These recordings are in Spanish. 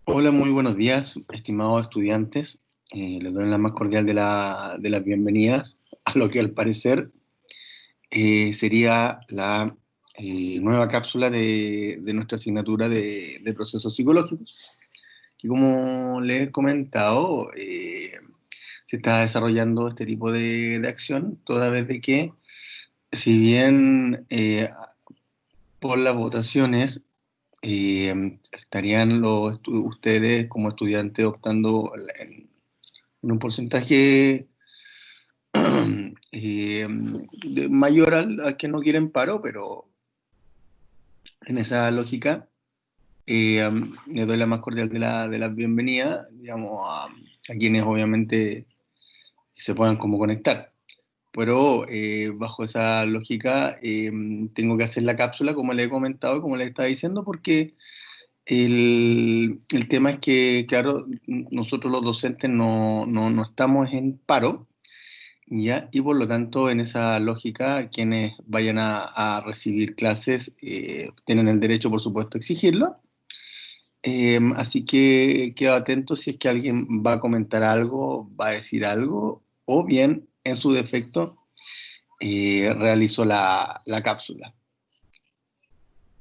Hola, muy buenos días, estimados estudiantes. Les doy la más cordial de las bienvenidas a lo que al parecer sería la nueva cápsula de nuestra asignatura de procesos psicológicos, que como les he comentado, se está desarrollando este tipo de acción, toda vez de que, si bien por las votaciones estarían ustedes como estudiantes optando en un porcentaje mayor al que no quieren paro, pero en esa lógica le doy la más cordial de las bienvenidas, digamos, a quienes obviamente se puedan como conectar. Pero bajo esa lógica tengo que hacer la cápsula, como le he comentado, como le estaba diciendo, porque el tema es que, claro, nosotros los docentes no estamos en paro, ¿ya? Y por lo tanto, en esa lógica, quienes vayan a recibir clases tienen el derecho, por supuesto, a exigirlo. Así que quedo atento si es que alguien va a comentar algo, va a decir algo, o bien, en su defecto, realizó la cápsula.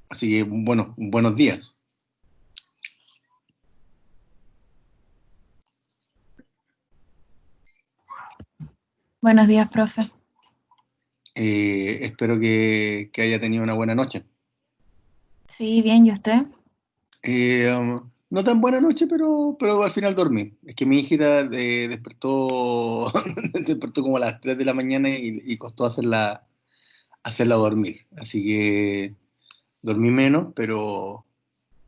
Así que, bueno, buenos días. Buenos días, profe. Espero que haya tenido una buena noche. Sí, bien, ¿y usted? No tan buena noche, pero al final dormí. Es que mi hijita despertó, despertó como a las 3 de la mañana y costó hacerla dormir. Así que dormí menos, pero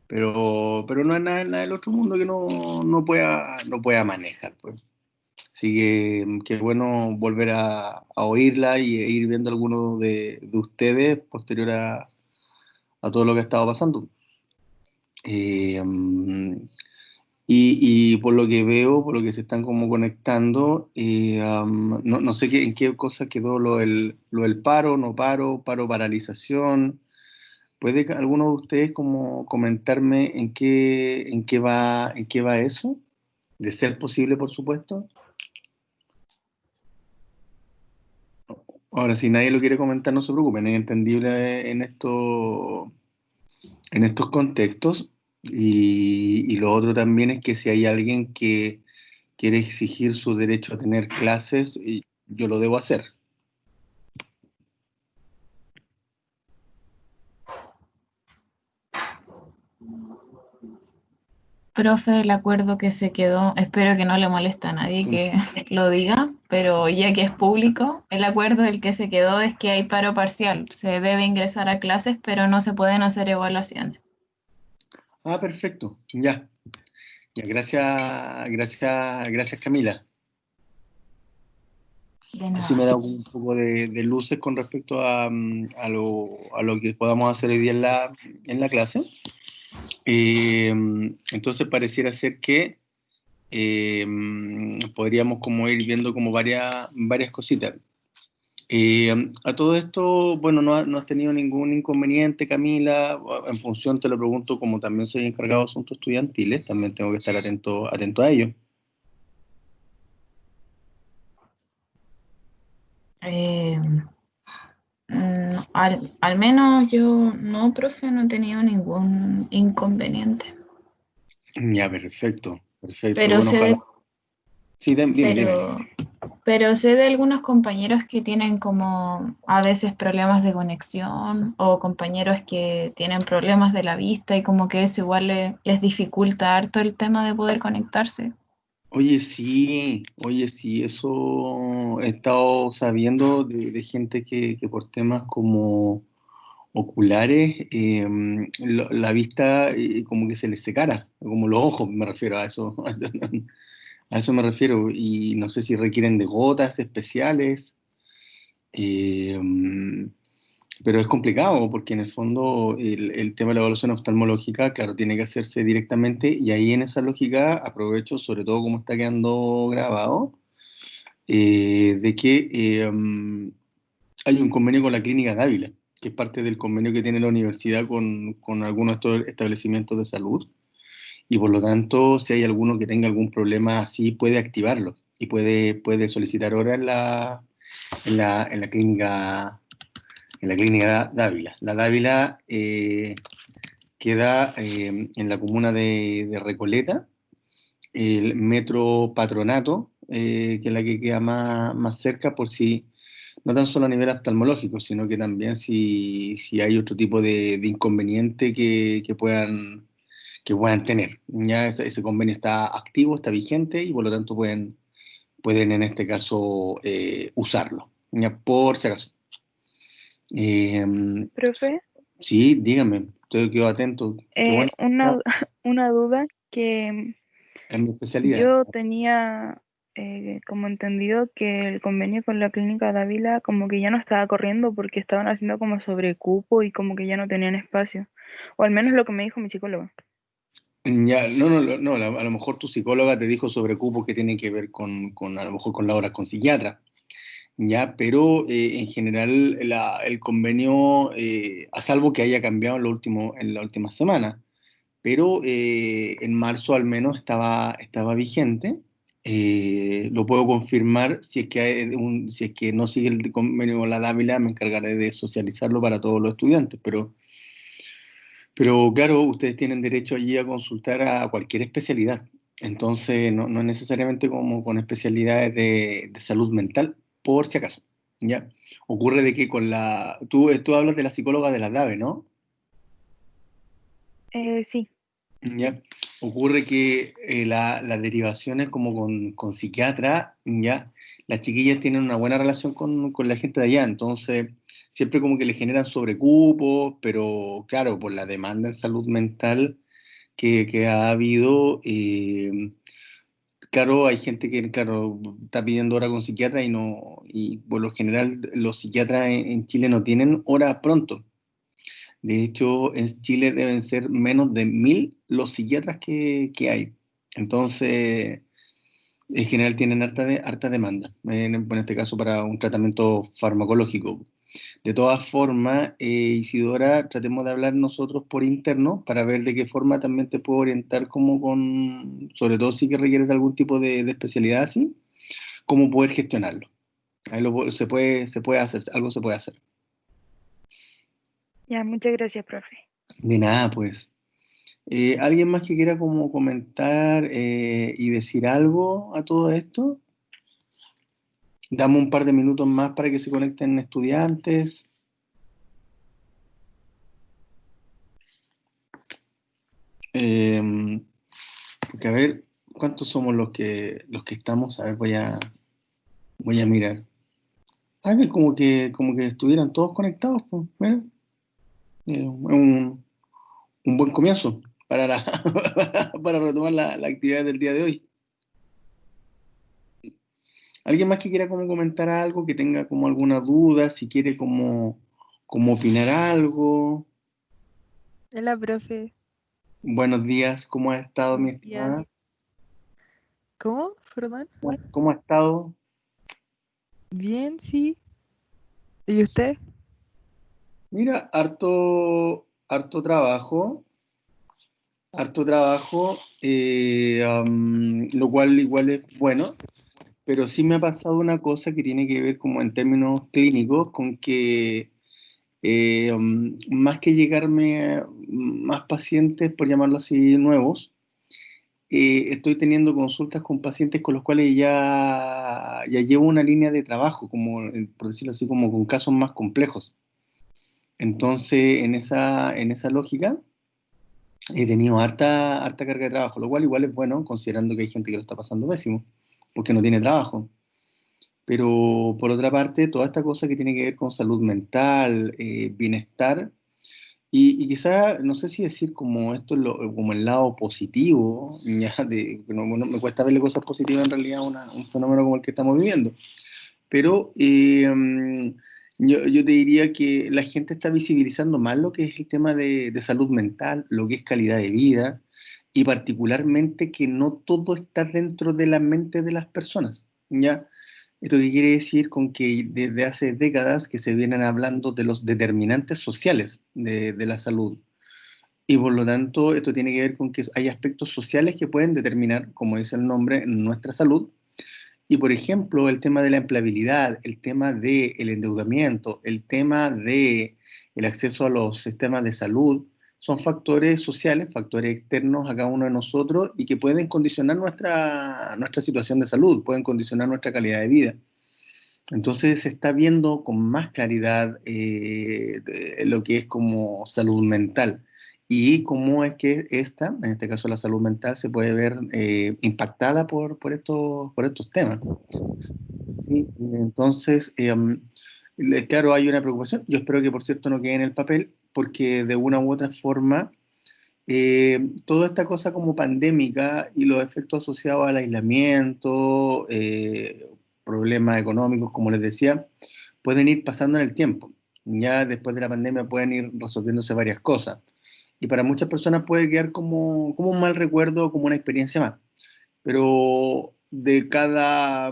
no es nada del otro mundo que no pueda manejar, pues. Así que qué bueno volver a oírla y ir viendo algunos de ustedes posterior a todo lo que ha estado pasando. Eh, y por lo que veo, por lo que se están como conectando, no sé en qué cosa quedó lo del paro, no paro, paro, paralización. ¿Puede alguno de ustedes como comentarme en qué va eso? De ser posible, por supuesto. Ahora, si nadie lo quiere comentar, no se preocupen, es entendible en estos contextos. Y lo otro también es que si hay alguien que quiere exigir su derecho a tener clases, y yo lo debo hacer. Profe, el acuerdo que se quedó, espero que no le moleste a nadie que lo diga, pero ya que es público, el acuerdo del que se quedó es que hay paro parcial. Se debe ingresar a clases, pero no se pueden hacer evaluaciones. Ah, perfecto, ya. Ya, gracias, gracias, gracias Camila. De Así me nada. da un poco de luces con respecto a lo que podamos hacer hoy día en la clase. Eh, entonces pareciera ser que podríamos como ir viendo como varias cositas. A todo esto, bueno, no has tenido ningún inconveniente, Camila. En función, te lo pregunto, como también soy encargado de asuntos estudiantiles, también tengo que estar atento a ello. Eh, al menos yo no, profe, no he tenido ningún inconveniente, Ya, perfecto, perfecto. pero Bueno, sé ojalá. de, Sí, dime. pero Pero sé de algunos compañeros que tienen como a veces problemas de conexión o compañeros que tienen problemas de la vista y como que eso igual les dificulta harto el tema de poder conectarse. Oye, sí, eso he estado sabiendo de gente que por temas como oculares, la vista como que se les secara, como los ojos, me refiero a eso. A eso me refiero, y no sé si requieren de gotas especiales, eh, pero es complicado porque en el fondo el tema de la evaluación oftalmológica, claro, tiene que hacerse directamente, y ahí en esa lógica aprovecho, sobre todo como está quedando grabado, de que hay un convenio con la Clínica Dávila, que es parte del convenio que tiene la universidad con algunos de estos establecimientos de salud. y por lo tanto, si hay alguno que tenga algún problema así, puede activarlo y puede solicitar hora en la clínica Dávila. La Dávila queda en la comuna de Recoleta, el Metro Patronato, que es la que queda más cerca, por si, no tan solo a nivel oftalmológico, sino que también si hay otro tipo de inconveniente que puedan tener. Ya ese convenio está activo, está vigente y por lo tanto pueden en este caso usarlo, ya por si acaso. Eh, Profe, sí, dígame, estoy quedo atento. Qué bueno, una duda que es mi especialidad. yo tenía como entendido que el convenio con la clínica Dávila como que ya no estaba corriendo porque estaban haciendo como sobrecupo y como que ya no tenían espacio. O al menos lo que me dijo mi psicólogo. Ya, no, a lo mejor tu psicóloga te dijo sobre cupo que tiene que ver a lo mejor con la hora con psiquiatra, ya, pero en general el convenio, a salvo que haya cambiado en la última semana, pero en marzo al menos estaba vigente. Lo puedo confirmar si es que no sigue el convenio con la Dávila, me encargaré de socializarlo para todos los estudiantes, pero claro, ustedes tienen derecho allí a consultar a cualquier especialidad. Entonces, no necesariamente como con especialidades de salud mental, por si acaso. ¿Ya? Ocurre de que tú hablas de la psicóloga de la DAVE, ¿no? Sí, ¿Ya? Ocurre que las derivaciones como con psiquiatra, ¿ya? Las chiquillas tienen una buena relación con la gente de allá, entonces siempre como que le generan sobrecupos, pero claro, por la demanda en salud mental que ha habido, claro, hay gente que, claro, está pidiendo hora con psiquiatra y por lo general los psiquiatras en Chile no tienen hora pronto. De hecho, en Chile deben ser menos de 1000 los psiquiatras que hay. Entonces, en general tienen harta demanda, en este caso para un tratamiento farmacológico. De todas formas, Isidora, tratemos de hablar nosotros por interno para ver de qué forma también te puedo orientar sobre todo si que requieres de algún tipo de especialidad así, cómo poder gestionarlo. Ahí se puede hacer, algo se puede hacer. ya, muchas gracias, profe. De nada, pues. ¿Alguien más que quiera como comentar y decir algo a todo esto? Damos un par de minutos más para que se conecten estudiantes. Eh, porque a ver, ¿cuántos somos los que estamos? A ver, voy a mirar. Ah, que como que estuvieran todos conectados, pues, mira. Un buen comienzo para retomar la actividad del día de hoy. ¿Alguien más que quiera como comentar algo, que tenga como alguna duda, si quiere como opinar algo? Hola, profe. Buenos días, ¿cómo ha estado mi Buenos días. estimada? ¿Cómo? Perdón. ¿Cómo ha estado? Bien, sí. ¿Y usted? Mira, harto trabajo, lo cual igual es bueno, pero sí me ha pasado una cosa que tiene que ver como en términos clínicos con que más que llegarme más pacientes, por llamarlo así, nuevos, estoy teniendo consultas con pacientes con los cuales ya llevo una línea de trabajo, como, por decirlo así, como con casos más complejos. Entonces, en esa lógica, he tenido harta carga de trabajo, lo cual igual es bueno, considerando que hay gente que lo está pasando pésimo, porque no tiene trabajo. Pero por otra parte, toda esta cosa que tiene que ver con salud mental, bienestar, y quizá, no sé si decir como esto es como el lado positivo, ya no me cuesta verle cosas positivas en realidad a un fenómeno como el que estamos viviendo, pero yo te diría que la gente está visibilizando más lo que es el tema de salud mental, lo que es calidad de vida, y particularmente que no todo está dentro de la mente de las personas, ¿ya? ¿Esto qué quiere decir? Con que desde hace décadas que se vienen hablando de los determinantes sociales de la salud. Y por lo tanto, esto tiene que ver con que hay aspectos sociales que pueden determinar, como dice el nombre, nuestra salud. Y por ejemplo, el tema de la empleabilidad, el tema del endeudamiento, el tema del acceso a los sistemas de salud, son factores sociales, factores externos a cada uno de nosotros y que pueden condicionar nuestra situación de salud, pueden condicionar nuestra calidad de vida. Entonces se está viendo con más claridad lo que es como salud mental y cómo es que esta, en este caso la salud mental, se puede ver impactada por estos temas. ¿Sí? Entonces, claro, hay una preocupación. Yo espero que, por cierto, no quede en el papel, porque de una u otra forma, toda esta cosa como pandémica y los efectos asociados al aislamiento, problemas económicos, como les decía, pueden ir pasando en el tiempo. Ya después de la pandemia pueden ir resolviéndose varias cosas. Y para muchas personas puede quedar como un mal recuerdo, como una experiencia más. Pero de cada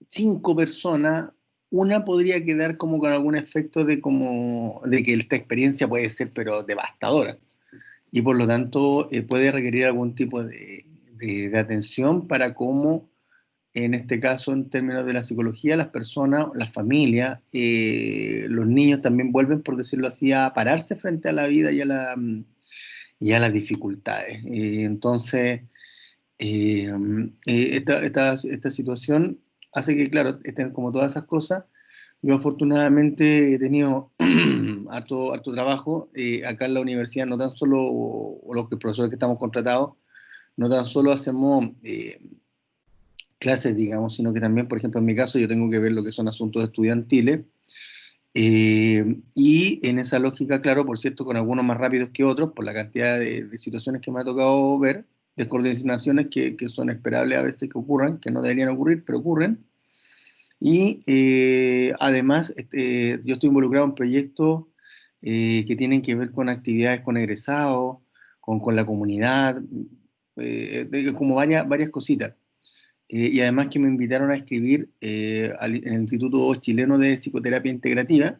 5 personas, una podría quedar como con algún efecto de que esta experiencia puede ser pero devastadora y por lo tanto puede requerir algún tipo de atención para cómo, en este caso, en términos de la psicología, las personas, las familias, los niños también vuelven, por decirlo así, a pararse frente a la vida y a las dificultades. Entonces, esta situación hace que, claro, estén como todas esas cosas. Yo afortunadamente he tenido harto trabajo acá en la universidad, no tan solo o los profesores que estamos contratados, no tan solo hacemos clases, digamos, sino que también, por ejemplo, en mi caso, yo tengo que ver lo que son asuntos estudiantiles, y en esa lógica, claro, por cierto, con algunos más rápidos que otros, por la cantidad de situaciones que me ha tocado ver, descoordinaciones que son esperables a veces que ocurran, que no deberían ocurrir, pero ocurren. Y además, yo estoy involucrado en proyectos que tienen que ver con actividades con egresados, con la comunidad, como varias cositas. Y además que me invitaron a escribir en el Instituto Chileno de Psicoterapia Integrativa,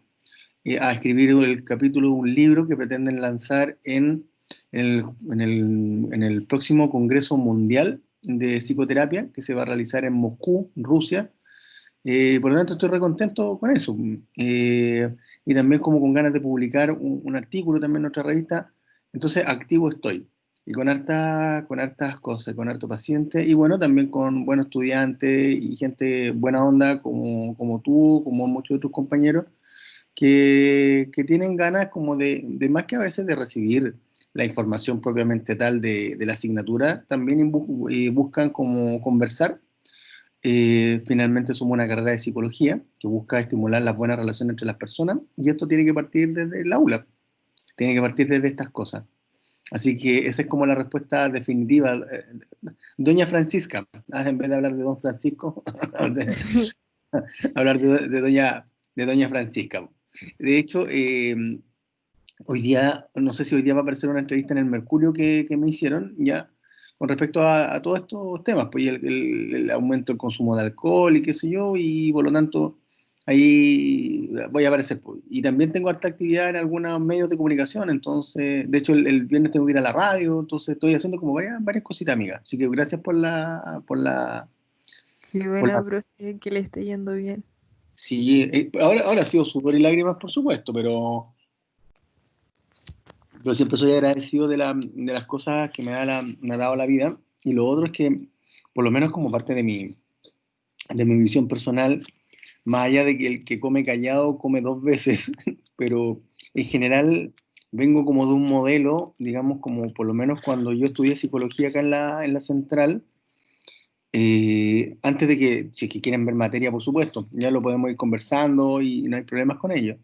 a escribir el capítulo de un libro que pretenden lanzar en el próximo Congreso Mundial de Psicoterapia, que se va a realizar en Moscú, Rusia. Por lo tanto, estoy re contento con eso. Y también como con ganas de publicar un artículo también en nuestra revista. Entonces, activo estoy. Y con hartas cosas, con harto paciente. Y bueno, también con buenos estudiantes y gente buena onda como tú, como muchos de tus compañeros, que tienen ganas como de más que a veces de recibir la información propiamente tal de la asignatura, también buscan como conversar. Finalmente somos una carrera de psicología que busca estimular las buenas relaciones entre las personas y esto tiene que partir desde el aula, tiene que partir desde estas cosas. Así que esa es como la respuesta definitiva. Doña Francisca, en vez de hablar de don Francisco, hablar de doña Francisca. De hecho, hoy día, no sé si hoy día va a aparecer una entrevista en el Mercurio que me hicieron ya con respecto a todos estos temas, pues y el aumento del consumo de alcohol y qué sé yo, y por lo tanto ahí voy a aparecer. Pues. Y también tengo harta actividad en algunos medios de comunicación, entonces, de hecho el viernes tengo que ir a la radio, entonces estoy haciendo como varias cositas, amigas. Así que gracias Qué por buena, la profe, que le esté yendo bien. sí, ahora ha sido sudor y lágrimas, por supuesto, pero yo siempre soy agradecido de las cosas que me ha dado la vida. Y lo otro es que, por lo menos como parte de mi visión personal, más allá de que el que come callado come 2 veces, pero en general vengo como de un modelo, digamos, como por lo menos cuando yo estudié psicología acá en la central, antes de que, si es que quieren ver materia, por supuesto, ya lo podemos ir conversando y no hay problemas con ello.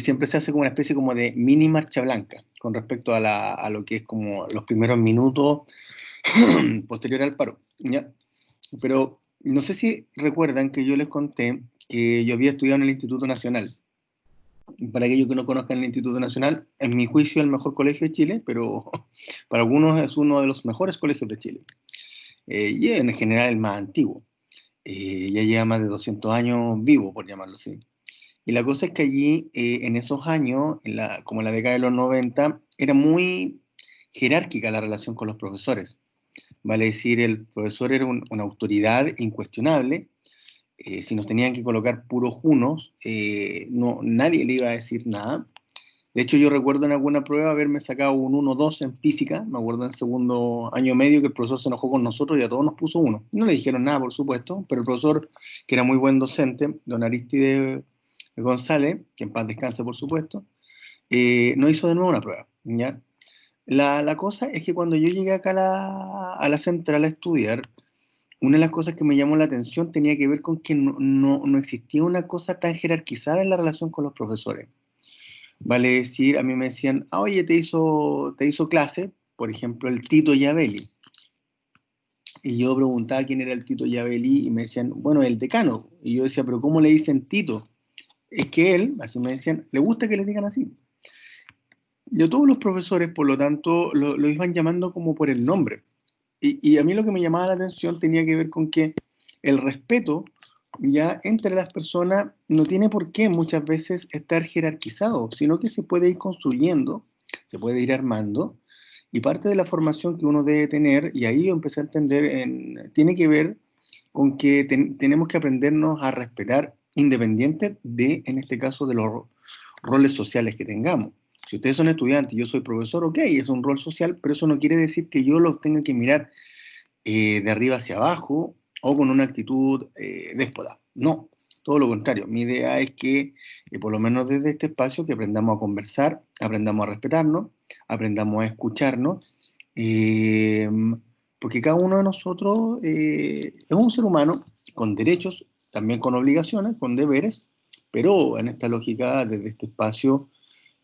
Siempre se hace como una especie como de mini marcha blanca con respecto a lo que es como los primeros minutos posterior al paro, ¿ya? Pero no sé si recuerdan que yo les conté que yo había estudiado en el Instituto Nacional. Para aquellos que no conozcan el Instituto Nacional, en mi juicio es el mejor colegio de Chile, pero para algunos es uno de los mejores colegios de Chile. Y en general el más antiguo. Ya lleva más de 200 años vivo, por llamarlo así. Y la cosa es que allí, en esos años, como en la década de los 90, era muy jerárquica la relación con los profesores. Vale decir, el profesor era una autoridad incuestionable. Si nos tenían que colocar puros unos, no, nadie le iba a decir nada. De hecho, yo recuerdo en alguna prueba haberme sacado un 1-2 en física. Me acuerdo en el segundo año medio que el profesor se enojó con nosotros y a todos nos puso uno. No le dijeron nada, por supuesto, pero el profesor, que era muy buen docente, don Aristide González, que en paz descanse, por supuesto, no hizo de nuevo una prueba, ¿ya? La cosa es que cuando yo llegué acá a la central a estudiar, una de las cosas que me llamó la atención tenía que ver con que no existía una cosa tan jerarquizada en la relación con los profesores. Vale decir, a mí me decían, ah, oye, te hizo clase, por ejemplo, el Tito Yabeli. Y yo preguntaba quién era el Tito Yabeli y me decían, bueno, el decano. Y yo decía, pero ¿cómo le dicen Tito? Es que él, así me decían, le gusta que le digan así. Y a todos los profesores, por lo tanto, lo iban llamando como por el nombre. Y a mí lo que me llamaba la atención tenía que ver con que el respeto ya entre las personas no tiene por qué muchas veces estar jerarquizado, sino que se puede ir construyendo, se puede ir armando, y parte de la formación que uno debe tener, y ahí yo empecé a entender, tiene que ver con que tenemos que aprendernos a respetar, independiente de, en este caso, de los roles sociales que tengamos. Si ustedes son estudiantes y yo soy profesor, ok, es un rol social, pero eso no quiere decir que yo los tenga que mirar de arriba hacia abajo o con una actitud déspota. No, todo lo contrario. Mi idea es que, por lo menos desde este espacio, que aprendamos a conversar, aprendamos a respetarnos, aprendamos a escucharnos, eh, porque cada uno de nosotros es un ser humano con derechos, también con obligaciones, con deberes, pero en esta lógica, desde este espacio,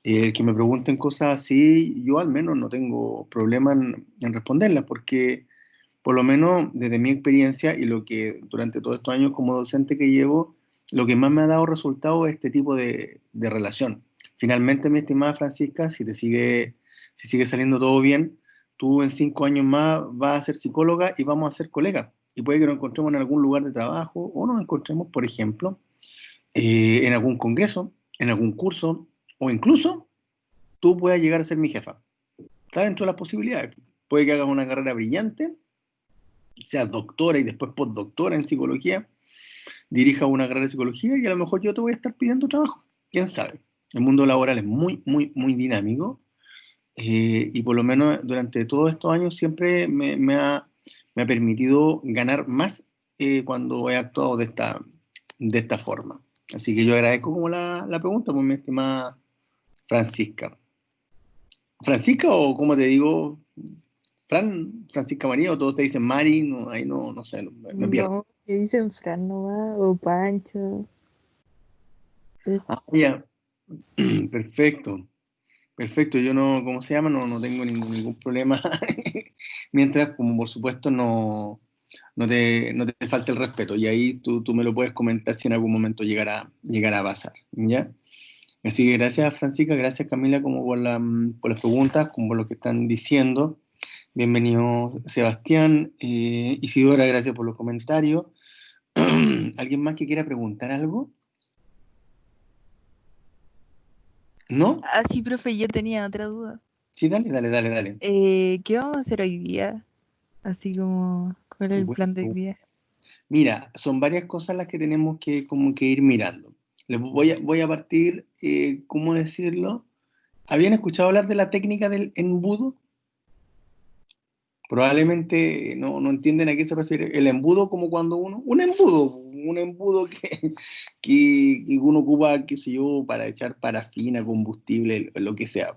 que me pregunten cosas así, yo al menos no tengo problema en responderlas, porque por lo menos desde mi experiencia y lo que durante todos estos años como docente que llevo, lo que más me ha dado resultado es este tipo de relación. Finalmente, mi estimada Francisca, si sigue saliendo todo bien, tú en 5 años más vas a ser psicóloga y vamos a ser colegas. Y puede que nos encontremos en algún lugar de trabajo o nos encontremos, por ejemplo, en algún congreso, en algún curso, o incluso tú puedas llegar a ser mi jefa. Está dentro de las posibilidades. Puede que hagas una carrera brillante, seas doctora y después postdoctora en psicología, dirija una carrera de psicología y a lo mejor yo te voy a estar pidiendo trabajo. ¿Quién sabe? El mundo laboral es muy, muy, muy dinámico, y por lo menos durante todos estos años siempre me ha permitido ganar más cuando he actuado de esta forma. Así que yo agradezco como la pregunta, pues, mi estimada Francisca. ¿Francisca o cómo te digo? Francisca María, o todos te dicen Mari, no, ahí no sé, me pierdo. No, que dicen Fran nomás, o Pancho. Es, Ah, ya, perfecto, perfecto, yo no, ¿cómo se llama? No tengo ningún problema, mientras, como por supuesto, no te falte el respeto, y ahí tú me lo puedes comentar si en algún momento llegara a pasar, ¿ya? Así que gracias, Francisca, gracias, Camila, como por las preguntas, como por lo que están diciendo. Bienvenido, Sebastián. Isidora, gracias por los comentarios. ¿Alguien más que quiera preguntar algo? ¿No? Ah, sí, profe, yo tenía otra duda. Sí, dale, dale, dale, dale. ¿Qué vamos a hacer hoy día? Así como, ¿cuál es el plan de hoy día? Mira, son varias cosas las que tenemos que como que ir mirando. Voy a partir, ¿cómo decirlo? ¿Habían escuchado hablar de la técnica del embudo? Probablemente no entienden a qué se refiere. El embudo como cuando un embudo que uno ocupa, qué sé yo, para echar parafina, combustible, lo que sea.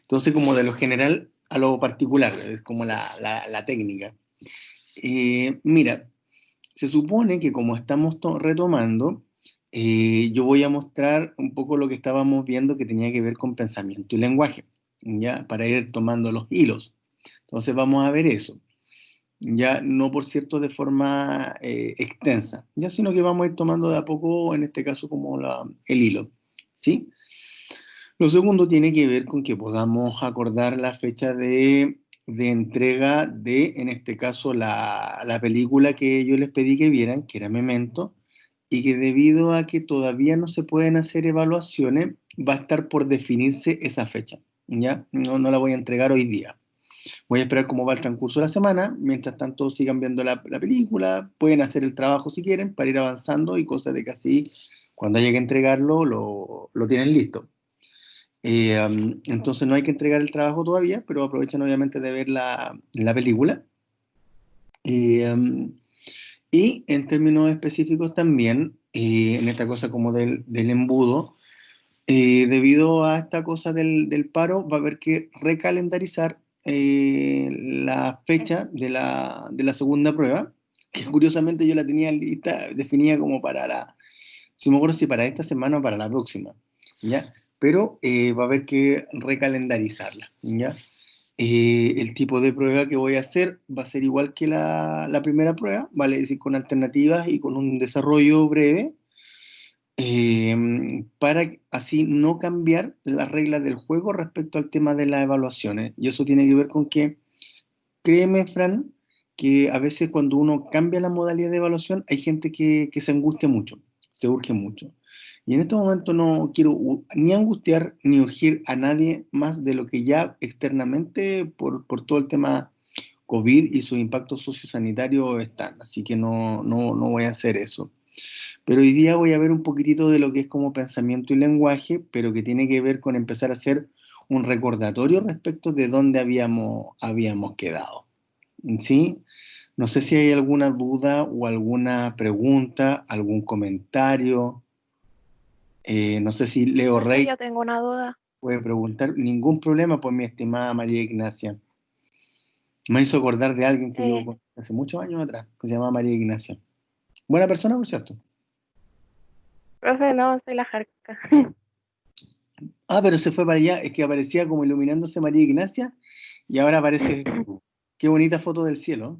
Entonces, como de lo general a lo particular, es como la técnica. Mira, se supone que como estamos retomando, yo voy a mostrar un poco lo que estábamos viendo que tenía que ver con pensamiento y lenguaje, ¿ya? Para ir tomando los hilos. Entonces vamos a ver eso, ya no por cierto de forma extensa, ya sino que vamos a ir tomando de a poco, en este caso como el hilo, ¿sí? Lo segundo tiene que ver con que podamos acordar la fecha de entrega de, en este caso, la película que yo les pedí que vieran, que era Memento, y que debido a que todavía no se pueden hacer evaluaciones, va a estar por definirse esa fecha, ¿ya? No la voy a entregar hoy día. Voy a esperar cómo va el transcurso de la semana, mientras tanto sigan viendo la película, pueden hacer el trabajo si quieren para ir avanzando y cosas de que así, cuando haya que entregarlo, lo tienen listo. Entonces no hay que entregar el trabajo todavía, pero aprovechen obviamente de ver la película. Y en términos específicos también, en esta cosa como del embudo, debido a esta cosa del paro, va a haber que recalendarizar la fecha de la segunda prueba, que curiosamente yo la tenía lista, definida como si me acuerdo si para esta semana o para la próxima, ¿ya? Pero va a haber que recalendarizarla, ¿ya? El tipo de prueba que voy a hacer va a ser igual que la primera prueba, ¿vale? Es decir, con alternativas y con un desarrollo breve, para así no cambiar las reglas del juego respecto al tema de las evaluaciones. Y eso tiene que ver con que, créeme, Fran, que a veces cuando uno cambia la modalidad de evaluación, hay gente que se angustia mucho, se urge mucho. Y en este momento no quiero ni angustiar ni urgir a nadie más de lo que ya externamente, por todo el tema COVID y sus impactos sociosanitarios están. Así que no voy a hacer eso. Pero hoy día voy a ver un poquitito de lo que es como pensamiento y lenguaje, pero que tiene que ver con empezar a hacer un recordatorio respecto de dónde habíamos quedado. ¿Sí? No sé si hay alguna duda o alguna pregunta, algún comentario. No sé si Leo Rey Yo tengo una duda. puede preguntar. Ningún problema, pues mi estimada María Ignacia. Me hizo acordar de alguien que yo conocí hace muchos años atrás, que se llama María Ignacia. Buena persona, por cierto. Profe, no, soy la Jarca. Ah, pero se fue para allá, es que aparecía como iluminándose María Ignacia y ahora aparece. Qué bonita foto del cielo.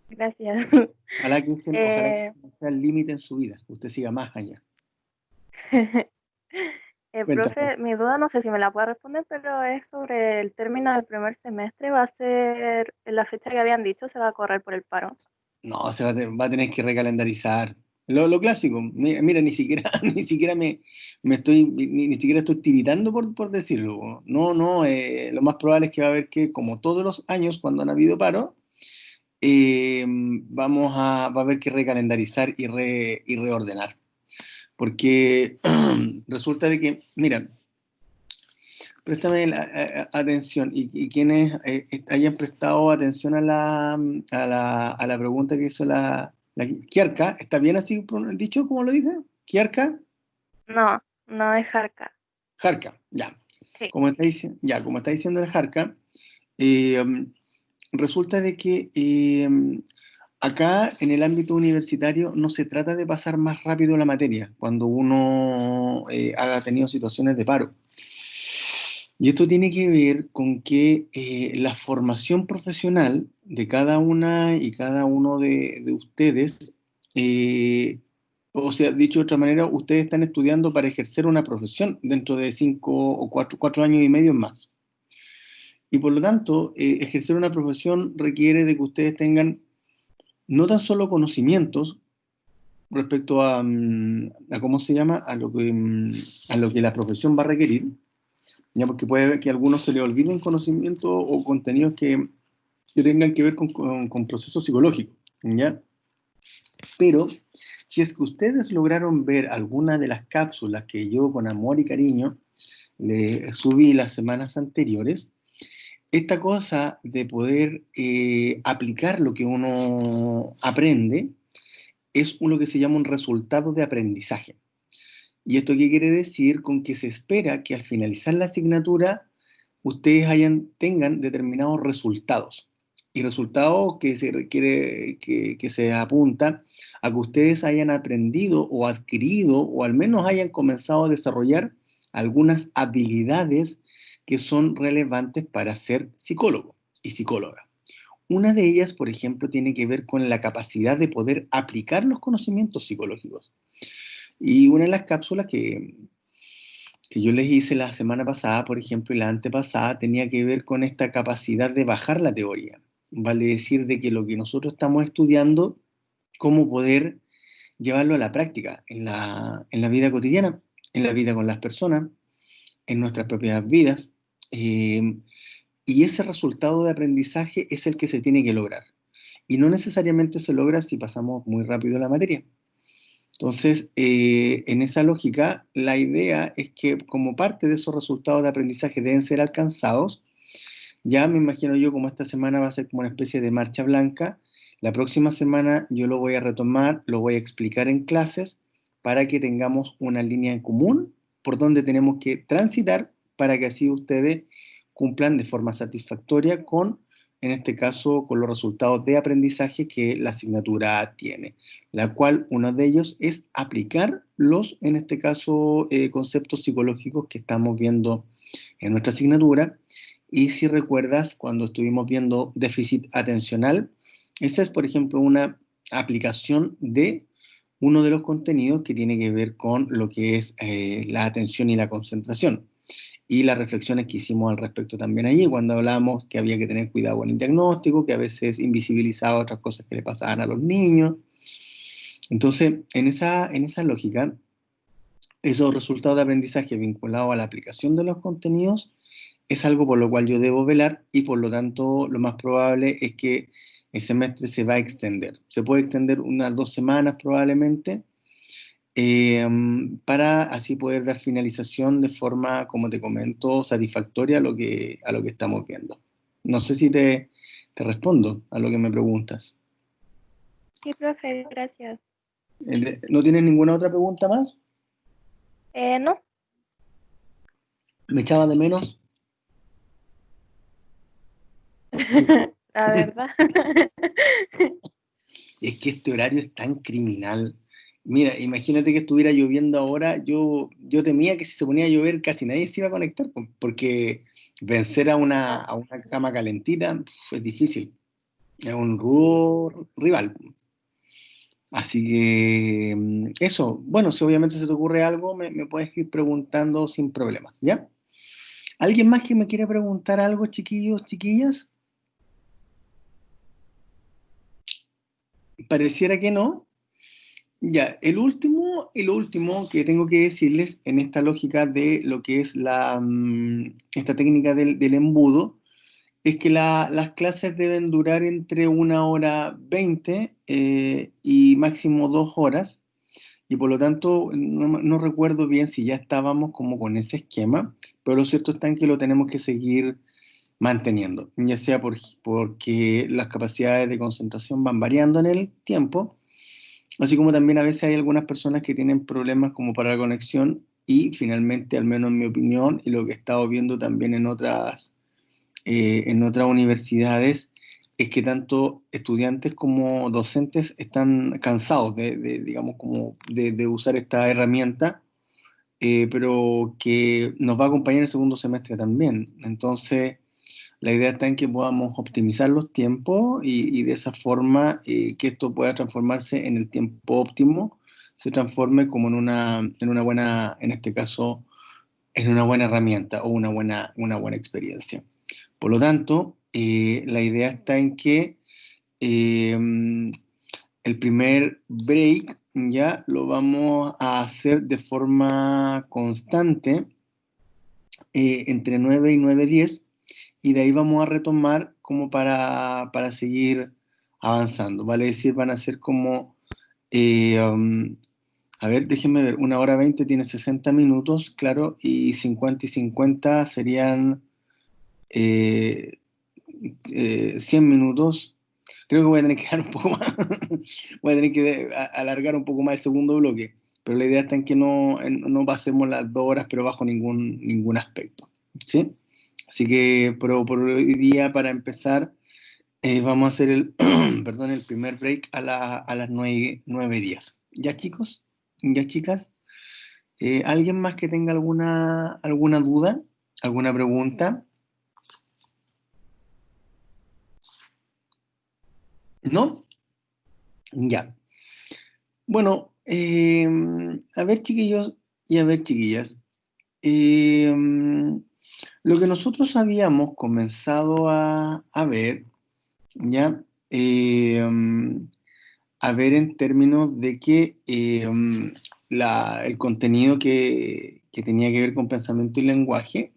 Gracias. Ojalá que Eh, sea el límite en su vida, usted siga más allá. Cuéntame. profe, mi duda no sé si me la puede responder, pero es sobre el término del primer semestre. ¿Va a ser en la fecha que habían dicho? ¿Se va a correr por el paro? No, va a tener que recalendarizar. Lo clásico. Mira, ni siquiera, ni siquiera estoy tiritando por decirlo. No, lo más probable es que va a haber que, como todos los años cuando han habido paro, va a haber que recalendarizar y reordenar. Porque resulta de que, mira, préstame atención y quienes hayan prestado atención a la pregunta que hizo la Kiarka, ¿está bien así dicho como lo dije? ¿Kiarka? No, no es Jarca. Jarka, ya. Sí. Como está diciendo el Jarka, resulta de que acá en el ámbito universitario no se trata de pasar más rápido la materia cuando uno ha tenido situaciones de paro. Y esto tiene que ver con que la formación profesional de cada una y cada uno de ustedes, o sea, dicho de otra manera, ustedes están estudiando para ejercer una profesión dentro de 5 o 4 años y medio más. Y por lo tanto, ejercer una profesión requiere de que ustedes tengan no tan solo conocimientos respecto a ¿cómo se llama? A lo que la profesión va a requerir, ya, porque puede haber que a algunos se les olviden conocimientos o contenidos que tengan que ver con procesos psicológicos, ¿ya? Pero si es que ustedes lograron ver alguna de las cápsulas que yo con amor y cariño le subí las semanas anteriores, esta cosa de poder aplicar lo que uno aprende es lo que se llama un resultado de aprendizaje. ¿Y esto qué quiere decir? Con que se espera que al finalizar la asignatura ustedes tengan determinados resultados. Y resultados que se requiere, que se apunta a que ustedes hayan aprendido o adquirido o al menos hayan comenzado a desarrollar algunas habilidades que son relevantes para ser psicólogo y psicóloga. Una de ellas, por ejemplo, tiene que ver con la capacidad de poder aplicar los conocimientos psicológicos. Y una de las cápsulas que yo les hice la semana pasada, por ejemplo, y la antepasada, tenía que ver con esta capacidad de bajar la teoría. Vale decir de que lo que nosotros estamos estudiando, cómo poder llevarlo a la práctica, en la vida cotidiana, en la vida con las personas, en nuestras propias vidas. Y ese resultado de aprendizaje es el que se tiene que lograr. Y no necesariamente se logra si pasamos muy rápido la materia. Entonces, en esa lógica, la idea es que como parte de esos resultados de aprendizaje deben ser alcanzados. Ya me imagino yo como esta semana va a ser como una especie de marcha blanca. La próxima semana yo lo voy a retomar, lo voy a explicar en clases para que tengamos una línea en común por donde tenemos que transitar para que así ustedes cumplan de forma satisfactoria con, en este caso, con los resultados de aprendizaje que la asignatura tiene, la cual uno de ellos es aplicar los, en este caso, conceptos psicológicos que estamos viendo en nuestra asignatura. Y si recuerdas, cuando estuvimos viendo déficit atencional, esa es, por ejemplo, una aplicación de uno de los contenidos que tiene que ver con lo que es la atención y la concentración. Y las reflexiones que hicimos al respecto también allí, cuando hablamos que había que tener cuidado con el diagnóstico, que a veces invisibilizaba otras cosas que le pasaban a los niños. Entonces, en esa lógica, esos resultados de aprendizaje vinculados a la aplicación de los contenidos es algo por lo cual yo debo velar y por lo tanto lo más probable es que el semestre se va a extender. Se puede extender unas 2 semanas probablemente para así poder dar finalización de forma, como te comento, satisfactoria a lo que estamos viendo. No sé si te respondo a lo que me preguntas. Sí, profe, gracias. ¿No tienes ninguna otra pregunta más? No, ¿Me echaba de menos? la verdad. Es que este horario es tan criminal. Mira, imagínate que estuviera lloviendo ahora, yo temía que si se ponía a llover casi nadie se iba a conectar, porque vencer a una cama calentita es difícil, es un rudo rival. Así que eso, bueno, si obviamente se te ocurre algo, me puedes ir preguntando sin problemas, ¿ya? ¿Alguien más que me quiera preguntar algo, chiquillos, chiquillas? Pareciera que no. Ya, el último que tengo que decirles en esta lógica de lo que es esta técnica del embudo, es que las clases deben durar entre 1 hora 20 y máximo 2 horas, y por lo tanto no recuerdo bien si ya estábamos como con ese esquema, pero lo cierto está en que lo tenemos que seguir manteniendo, ya sea porque las capacidades de concentración van variando en el tiempo. Así como también a veces hay algunas personas que tienen problemas como para la conexión y finalmente, al menos en mi opinión, y lo que he estado viendo también en otras universidades, es que tanto estudiantes como docentes están cansados digamos, como de usar esta herramienta, pero que nos va a acompañar el segundo semestre también. Entonces, la idea está en que podamos optimizar los tiempos y de esa forma que esto pueda transformarse en el tiempo óptimo, se transforme como en una buena, en este caso, en una buena herramienta o una buena experiencia. Por lo tanto, la idea está en que el primer break ya lo vamos a hacer de forma constante entre 9 y 9:10, y de ahí vamos a retomar como para seguir avanzando, vale decir, van a ser como, a ver, déjenme ver, 1 hora 20 tiene 60 minutos, claro, y 50 y 50 serían 100 minutos. Creo que voy a tener que dar un poco más, voy a tener que alargar un poco más el segundo bloque, pero la idea está en que no pasemos las 2 horas, pero bajo ningún aspecto, ¿sí? Así que por hoy día, para empezar, vamos a hacer perdón, el primer break a las 9:10. ¿Ya, chicos? ¿Ya, chicas? ¿Alguien más que tenga alguna duda? ¿Alguna pregunta? ¿No? Ya. Bueno, a ver, chiquillos y a ver, chiquillas. Eh, lo que nosotros habíamos comenzado a ver, ¿ya? a ver en términos de que el contenido que tenía que ver con pensamiento y lenguaje.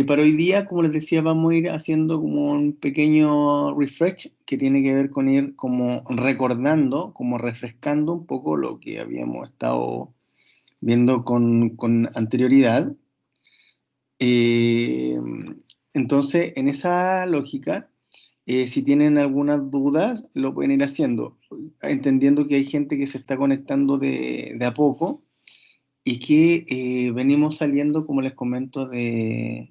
Para hoy día, como les decía, vamos a ir haciendo como un pequeño refresh que tiene que ver con ir como recordando, como refrescando un poco lo que habíamos estado viendo con anterioridad. Entonces, en esa lógica, si tienen algunas dudas, lo pueden ir haciendo, entendiendo que hay gente que se está conectando de a poco y que venimos saliendo, como les comento, del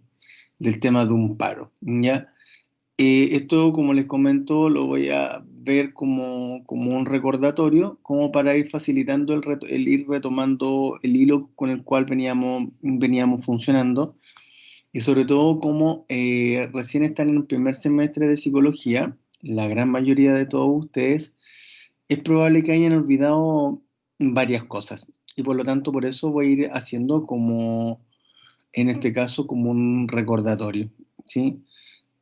tema de un paro, ¿ya? Esto, como les comento, lo voy a ver como un recordatorio, como para ir facilitando el ir retomando el hilo con el cual veníamos funcionando, y sobre todo como recién están en el primer semestre de psicología, la gran mayoría de todos ustedes, es probable que hayan olvidado varias cosas, y por lo tanto por eso voy a ir haciendo como, en este caso, como un recordatorio, ¿sí?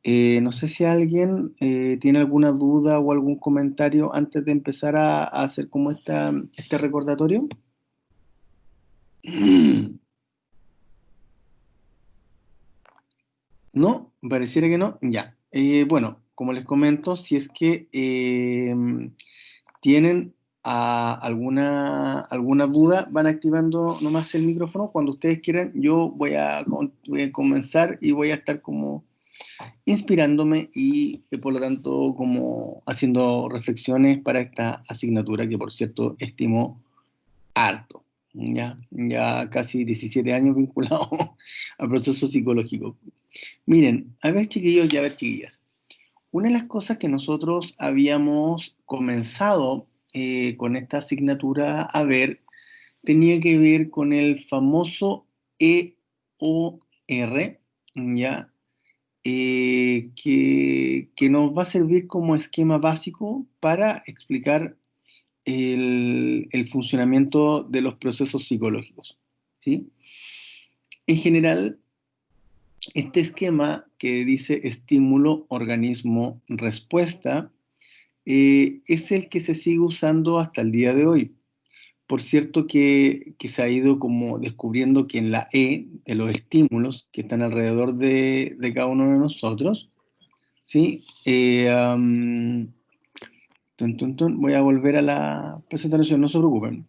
No sé si alguien tiene alguna duda o algún comentario antes de empezar a hacer como este recordatorio. ¿No? Pareciera que no. Ya. Bueno, como les comento, si es que tienen alguna duda, van activando nomás el micrófono. Cuando ustedes quieran, yo voy a comenzar y voy a estar como inspirándome y por lo tanto como haciendo reflexiones para esta asignatura que por cierto estimo harto. Ya casi 17 años vinculado al proceso psicológico. Miren, a ver chiquillos y a ver chiquillas. Una de las cosas que nosotros habíamos comenzado con esta asignatura a ver tenía que ver con el famoso EOR, ¿ya? Que nos va a servir como esquema básico para explicar el funcionamiento de los procesos psicológicos, ¿sí? En general, este esquema que dice estímulo, organismo, respuesta, es el que se sigue usando hasta el día de hoy. Por cierto que se ha ido como descubriendo que en la E de los estímulos que están alrededor de cada uno de nosotros, ¿sí? Voy a volver a la presentación, no se preocupen.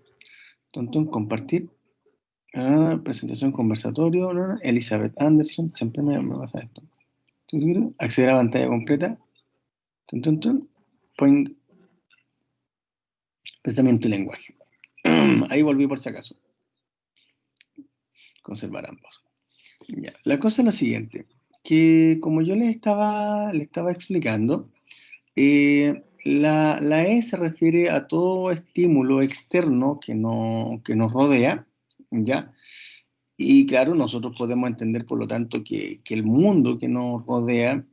Compartir. Presentación conversatorio. Elizabeth Anderson, siempre me pasa esto. Acceder a pantalla completa. Point. Pensamiento y lenguaje. Ahí volví por si acaso. Conservar ambos. Ya. La cosa es la siguiente, que como yo les estaba explicando, la E se refiere a todo estímulo externo que nos rodea, ¿ya? Y claro, nosotros podemos entender, por lo tanto, que el mundo que nos rodea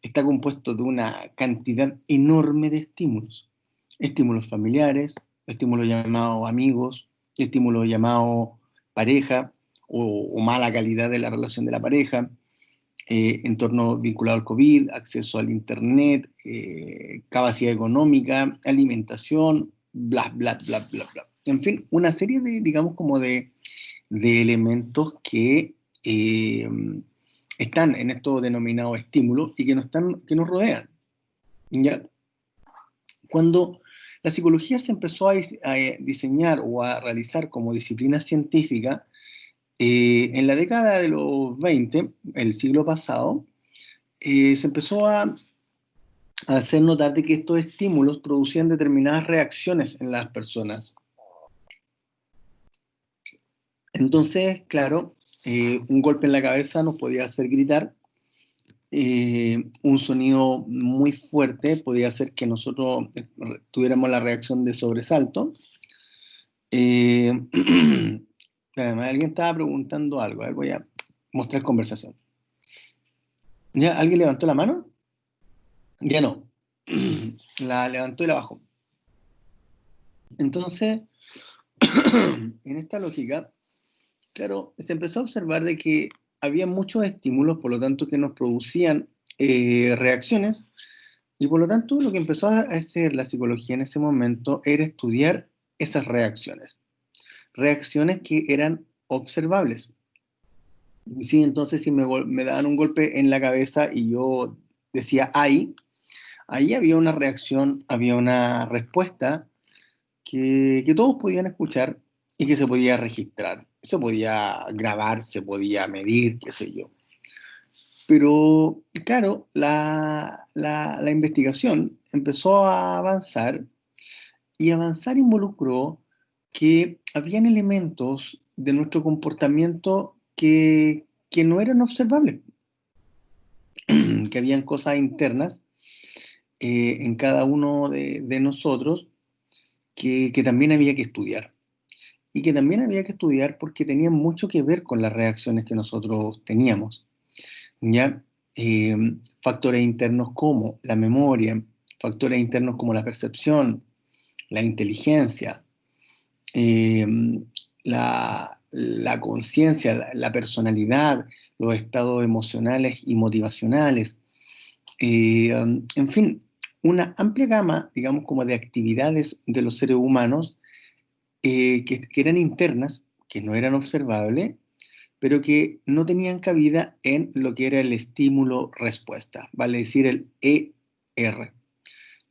está compuesto de una cantidad enorme de estímulos. Estímulos familiares, estímulos llamados amigos, estímulos llamados pareja o mala calidad de la relación de la pareja, entorno vinculado al COVID, acceso al Internet, capacidad económica, alimentación, bla, bla, bla, bla, bla. En fin, una serie de, digamos, como de elementos que están en estos denominados estímulos y que nos rodean. ¿Ya? Cuando la psicología se empezó a diseñar o a realizar como disciplina científica, en la década de los 20, el siglo pasado, se empezó a hacer notar de que estos estímulos producían determinadas reacciones en las personas. Entonces, claro, un golpe en la cabeza nos podía hacer gritar, un sonido muy fuerte podía hacer que nosotros tuviéramos la reacción de sobresalto. Además, alguien estaba preguntando algo, a ver, voy a mostrar conversación. ¿Ya? ¿Alguien levantó la mano? Ya no. La levantó y la bajó. Entonces, en esta lógica, claro, se empezó a observar de que había muchos estímulos, por lo tanto, que nos producían reacciones, Y por lo tanto, lo que empezó a hacer la psicología en ese momento era estudiar esas reacciones. Reacciones que eran observables. Sí, entonces si me daban un golpe en la cabeza y yo decía ¡ay!, ahí había una reacción, había una respuesta que todos podían escuchar y que se podía registrar. Se podía grabar, se podía medir, qué sé yo. Pero, claro, la investigación empezó a avanzar y avanzar involucró que habían elementos de nuestro comportamiento que no eran observables, que habían cosas internas en cada uno de nosotros que también había que estudiar. Y que también había que estudiar porque tenían mucho que ver con las reacciones que nosotros teníamos. ¿Ya? Factores internos como la memoria, factores internos como la percepción, la inteligencia, eh, la conciencia, la personalidad, los estados emocionales y motivacionales, en fin, una amplia gama, digamos, como de actividades de los seres humanos que eran internas, que no eran observables, pero que no tenían cabida en lo que era el estímulo-respuesta, vale decir el ER.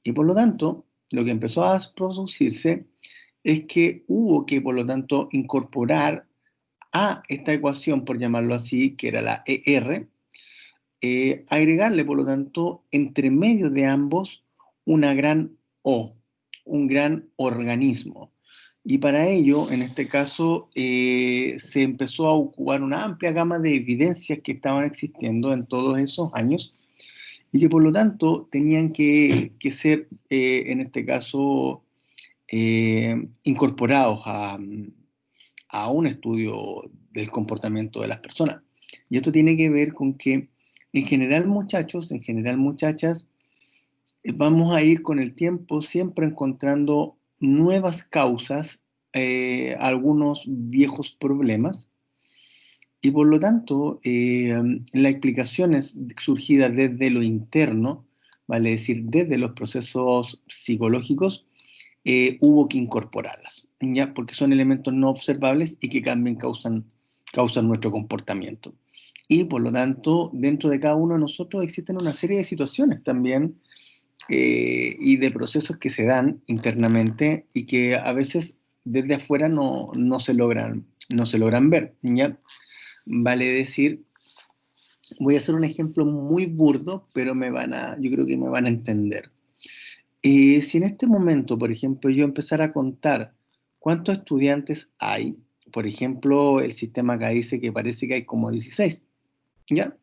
Y por lo tanto, lo que empezó a producirse es que hubo que, por lo tanto, incorporar a esta ecuación, por llamarlo así, que era la ER, agregarle, por lo tanto, entre medio de ambos, una gran O, un gran organismo. Y para ello, en este caso, se empezó a ocupar una amplia gama de evidencias que estaban existiendo en todos esos años y que por lo tanto tenían que ser, en este caso, incorporados a un estudio del comportamiento de las personas. Y esto tiene que ver con que, en general, muchachos, en general, muchachas, vamos a ir con el tiempo siempre encontrando nuevas causas a algunos viejos problemas y por lo tanto las explicaciones surgidas desde lo interno, vale decir, desde los procesos psicológicos, hubo que incorporarlas, ¿ya? Porque son elementos no observables y que también causan nuestro comportamiento. Y por lo tanto, dentro de cada uno de nosotros existen una serie de situaciones también y de procesos que se dan internamente y que a veces desde afuera no se logran ver, ¿ya? Vale decir, voy a hacer un ejemplo muy burdo, pero yo creo que me van a entender. Si en este momento, por ejemplo, yo empezara a contar cuántos estudiantes hay, por ejemplo, el sistema acá dice que parece que hay como 16, ¿ya?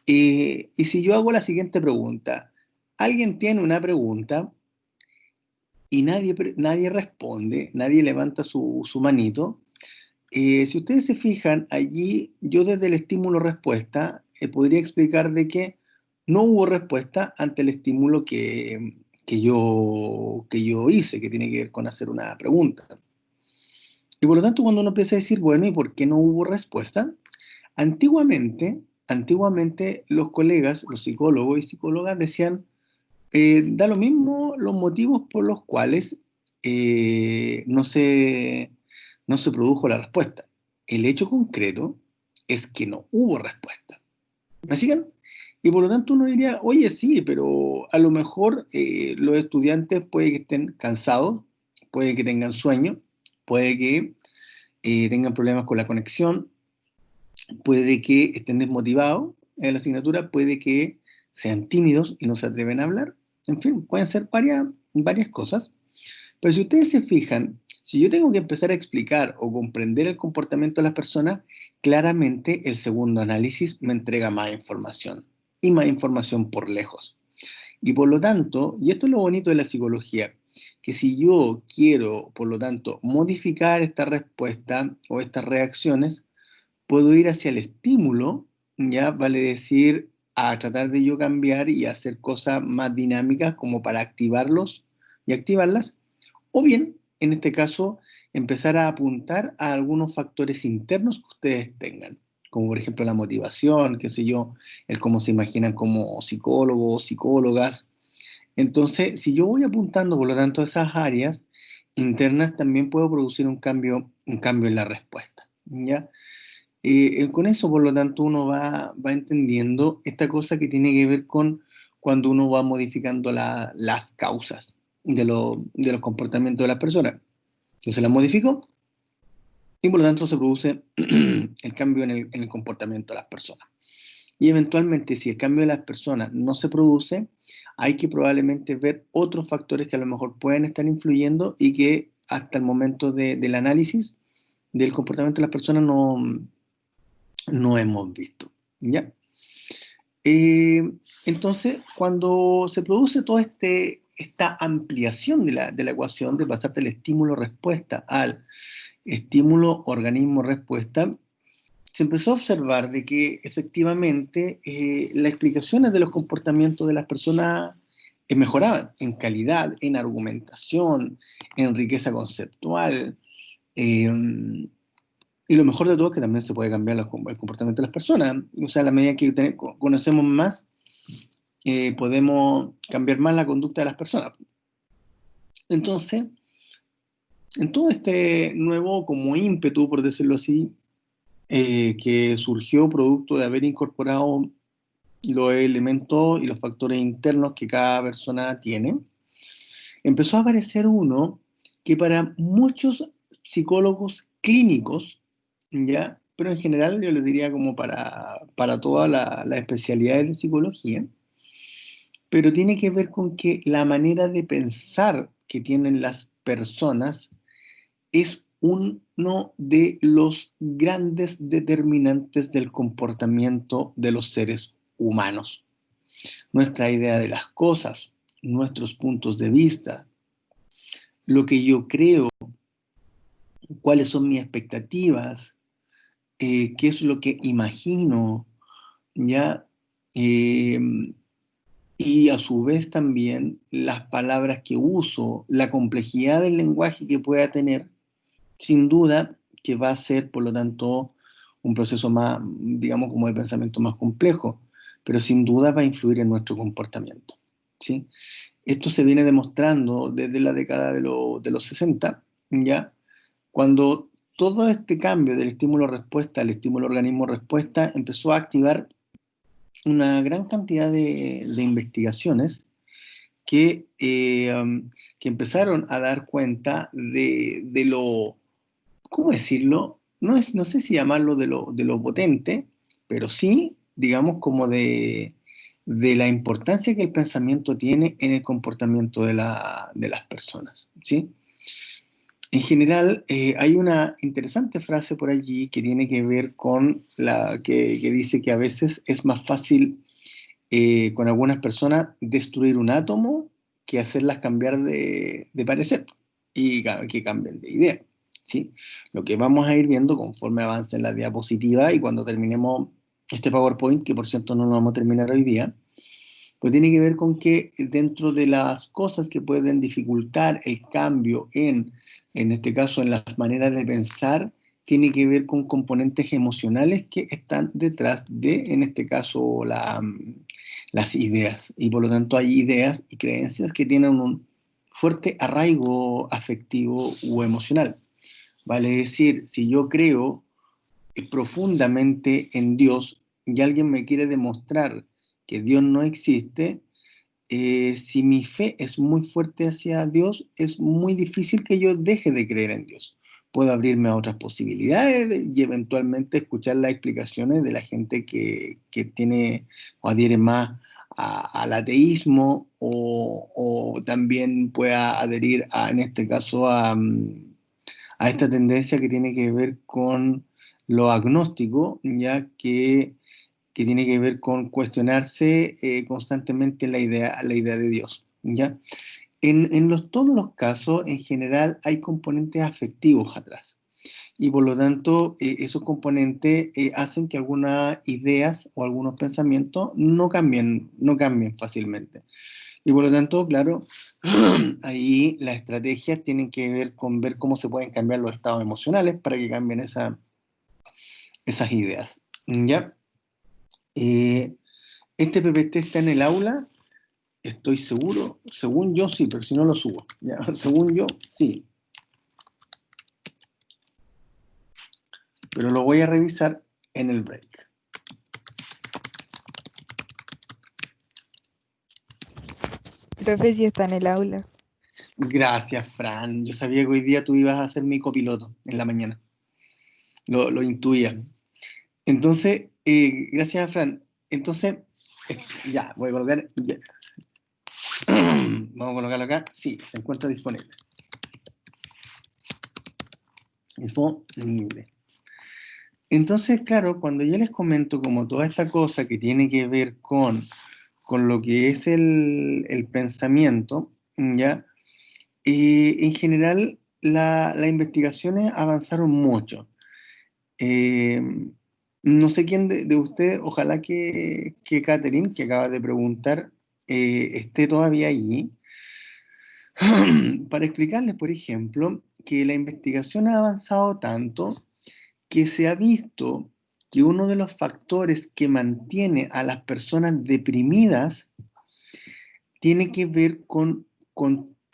Y si yo hago la siguiente pregunta, alguien tiene una pregunta y nadie responde, nadie levanta su manito, si ustedes se fijan, allí yo desde el estímulo-respuesta podría explicar de que no hubo respuesta ante el estímulo que yo hice, que tiene que ver con hacer una pregunta. Y por lo tanto, cuando uno empieza a decir, bueno, ¿y por qué no hubo respuesta? Antiguamente los colegas, los psicólogos y psicólogas decían, da lo mismo los motivos por los cuales no se produjo la respuesta. El hecho concreto es que no hubo respuesta. ¿Me siguen? Y por lo tanto uno diría, oye, sí, pero a lo mejor los estudiantes puede que estén cansados, puede que tengan sueño, puede que tengan problemas con la conexión, puede que estén desmotivados en la asignatura, puede que sean tímidos y no se atreven a hablar. En fin, pueden ser varias cosas. Pero si ustedes se fijan, si yo tengo que empezar a explicar o comprender el comportamiento de las personas, claramente el segundo análisis me entrega más información y más información por lejos. Y por lo tanto, y esto es lo bonito de la psicología, que si yo quiero, por lo tanto, modificar esta respuesta o estas reacciones, puedo ir hacia el estímulo, ya vale decir, a tratar de yo cambiar y hacer cosas más dinámicas como para activarlos y activarlas, o bien, en este caso, empezar a apuntar a algunos factores internos que ustedes tengan, como por ejemplo la motivación, qué sé yo, el cómo se imaginan como psicólogos, psicólogas. Entonces, si yo voy apuntando, por lo tanto, a esas áreas internas, también puedo producir un cambio en la respuesta, ¿ya? Con eso, por lo tanto, uno va entendiendo esta cosa que tiene que ver con cuando uno va modificando las causas de los comportamientos de las personas. Entonces las modifico y por lo tanto se produce el cambio en el comportamiento de las personas. Y eventualmente, si el cambio de las personas no se produce, hay que probablemente ver otros factores que a lo mejor pueden estar influyendo y que hasta el momento del análisis del comportamiento de las personas no hemos visto, ¿ya? Entonces, cuando se produce toda esta ampliación de la ecuación, de pasar del estímulo-respuesta al estímulo-organismo-respuesta, se empezó a observar de que efectivamente las explicaciones de los comportamientos de las personas mejoraban en calidad, en argumentación, en riqueza conceptual, eh, y lo mejor de todo es que también se puede cambiar el comportamiento de las personas. O sea, a la medida que conocemos más, podemos cambiar más la conducta de las personas. Entonces, en todo este nuevo como ímpetu, por decirlo así, que surgió producto de haber incorporado los elementos y los factores internos que cada persona tiene, empezó a aparecer uno que para muchos psicólogos clínicos, ¿ya? Pero en general yo les diría como para todas las especialidades de psicología, pero tiene que ver con que la manera de pensar que tienen las personas es uno de los grandes determinantes del comportamiento de los seres humanos. Nuestra idea de las cosas, nuestros puntos de vista, lo que yo creo, cuáles son mis expectativas, qué es lo que imagino, ¿ya? Eh, y a su vez también las palabras que uso, la complejidad del lenguaje que pueda tener, sin duda que va a ser, por lo tanto, un proceso más, digamos, como de pensamiento más complejo, pero sin duda va a influir en nuestro comportamiento, ¿sí? Esto se viene demostrando desde la década de los 60, ¿ya? Cuando todo este cambio del estímulo-respuesta al estímulo-organismo-respuesta empezó a activar una gran cantidad de investigaciones que empezaron a dar cuenta de lo, ¿cómo decirlo? No sé si llamarlo de lo potente, pero sí, digamos, como de la importancia que el pensamiento tiene en el comportamiento de las personas, ¿sí? En general, hay una interesante frase por allí que tiene que ver con que dice que a veces es más fácil con algunas personas destruir un átomo que hacerlas cambiar de parecer y que cambien de idea, ¿sí? Lo que vamos a ir viendo conforme avance en la diapositiva y cuando terminemos este PowerPoint, que por cierto no lo vamos a terminar hoy día, pues tiene que ver con que dentro de las cosas que pueden dificultar el cambio en este caso en las maneras de pensar, tiene que ver con componentes emocionales que están detrás de, en este caso, las ideas. Y por lo tanto hay ideas y creencias que tienen un fuerte arraigo afectivo o emocional. Vale decir, si yo creo profundamente en Dios y alguien me quiere demostrar que Dios no existe, si mi fe es muy fuerte hacia Dios, es muy difícil que yo deje de creer en Dios. Puedo abrirme a otras posibilidades y eventualmente escuchar las explicaciones de la gente que tiene o adhiere más al ateísmo o también pueda adherir, en este caso, a esta tendencia que tiene que ver con lo agnóstico, ya que tiene que ver con cuestionarse constantemente la idea de Dios, ¿ya? Todos los casos, en general, hay componentes afectivos atrás. Y por lo tanto, esos componentes hacen que algunas ideas o algunos pensamientos no cambien fácilmente. Y por lo tanto, claro, ahí las estrategias tienen que ver con ver cómo se pueden cambiar los estados emocionales para que cambien esas ideas. ¿Ya? Este PPT está en el aula, estoy seguro, según yo sí, pero si no lo subo. ¿Ya? Según yo, sí. Pero lo voy a revisar en el break. Profe, si está en el aula. Gracias, Fran. Yo sabía que hoy día tú ibas a ser mi copiloto en la mañana. Lo intuía. Entonces, gracias, Fran. Entonces, ya, voy a colocar. Ya. Vamos a colocarlo acá. Sí, se encuentra disponible. Disponible. Entonces, claro, cuando yo les comento como toda esta cosa que tiene que ver con lo que es el pensamiento, ¿ya? En general, las investigaciones avanzaron mucho. Eh, no sé quién de ustedes, ojalá que Catherine, que acaba de preguntar, esté todavía allí, para explicarles, por ejemplo, que la investigación ha avanzado tanto que se ha visto que uno de los factores que mantiene a las personas deprimidas tiene que ver con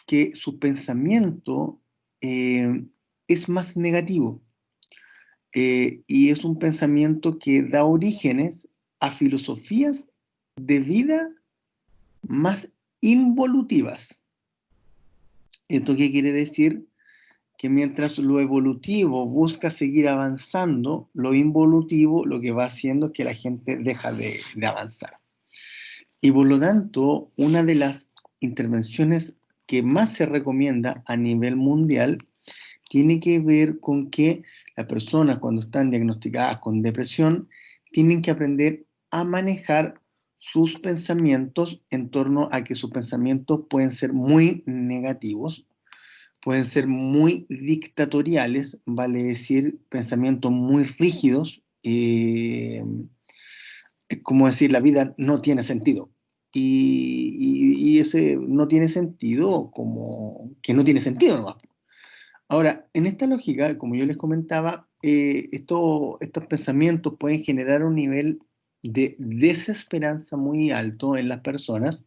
que su pensamiento es más negativo. Y es un pensamiento que da orígenes a filosofías de vida más involutivas. ¿Esto qué quiere decir? Que mientras lo evolutivo busca seguir avanzando, lo involutivo lo que va haciendo es que la gente deja de avanzar. Y por lo tanto, una de las intervenciones que más se recomienda a nivel mundial tiene que ver con que las personas cuando están diagnosticadas con depresión tienen que aprender a manejar sus pensamientos en torno a que sus pensamientos pueden ser muy negativos, pueden ser muy dictatoriales, vale decir, pensamientos muy rígidos, es como decir, la vida no tiene sentido. Y ese no tiene sentido como que no tiene sentido nomás. Ahora, en esta lógica, como yo les comentaba, estos pensamientos pueden generar un nivel de desesperanza muy alto en las personas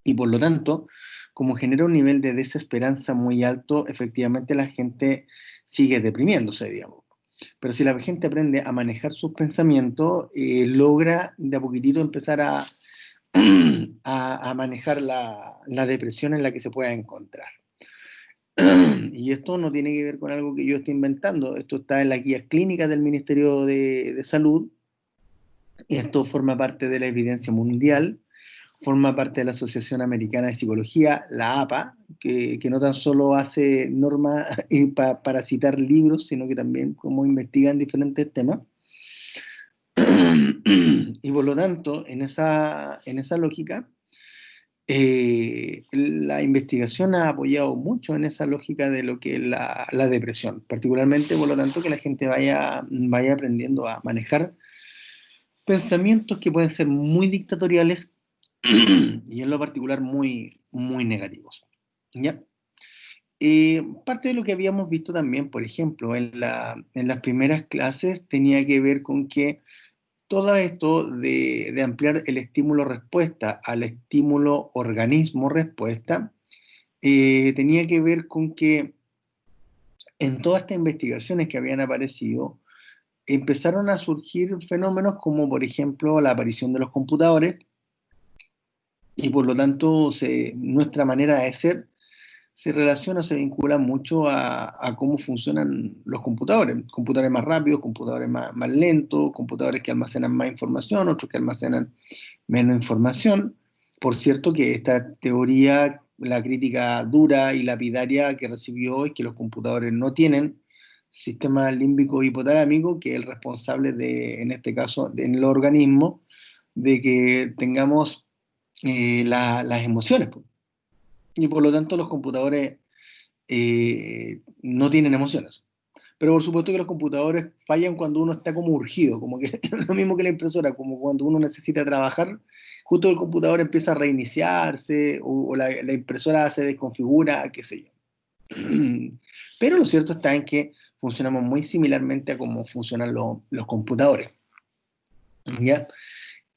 y por lo tanto, como genera un nivel de desesperanza muy alto, efectivamente la gente sigue deprimiéndose, digamos. Pero si la gente aprende a manejar sus pensamientos, logra de a poquitito empezar a manejar la depresión en la que se pueda encontrar. Y esto no tiene que ver con algo que yo esté inventando, esto está en las guías clínicas del Ministerio de Salud, esto forma parte de la evidencia mundial, forma parte de la Asociación Americana de Psicología, la APA, que no tan solo hace normas para citar libros, sino que también como investigan diferentes temas. Y por lo tanto, en esa lógica, la investigación ha apoyado mucho en esa lógica de lo que es la depresión, particularmente por lo tanto que la gente vaya aprendiendo a manejar pensamientos que pueden ser muy dictatoriales y en lo particular muy, muy negativos. ¿Ya? Parte de lo que habíamos visto también, por ejemplo, en las primeras clases tenía que ver con que todo esto de ampliar el estímulo-respuesta al estímulo-organismo-respuesta tenía que ver con que en todas estas investigaciones que habían aparecido empezaron a surgir fenómenos como, por ejemplo, la aparición de los computadores y por lo tanto nuestra manera de ser se relaciona, se vincula mucho a cómo funcionan los computadores más rápidos, computadores más lentos, computadores que almacenan más información, otros que almacenan menos información. Por cierto que esta teoría, la crítica dura y lapidaria que recibió es que los computadores no tienen sistema límbico hipotalámico, que es el responsable de, en este caso, en el organismo, de que tengamos las emociones, pues. Y por lo tanto los computadores no tienen emociones. Pero por supuesto que los computadores fallan cuando uno está como urgido, como que es lo mismo que la impresora, como cuando uno necesita trabajar, justo el computador empieza a reiniciarse o la impresora se desconfigura, qué sé yo. Pero lo cierto está en que funcionamos muy similarmente a cómo funcionan los computadores. ¿ya?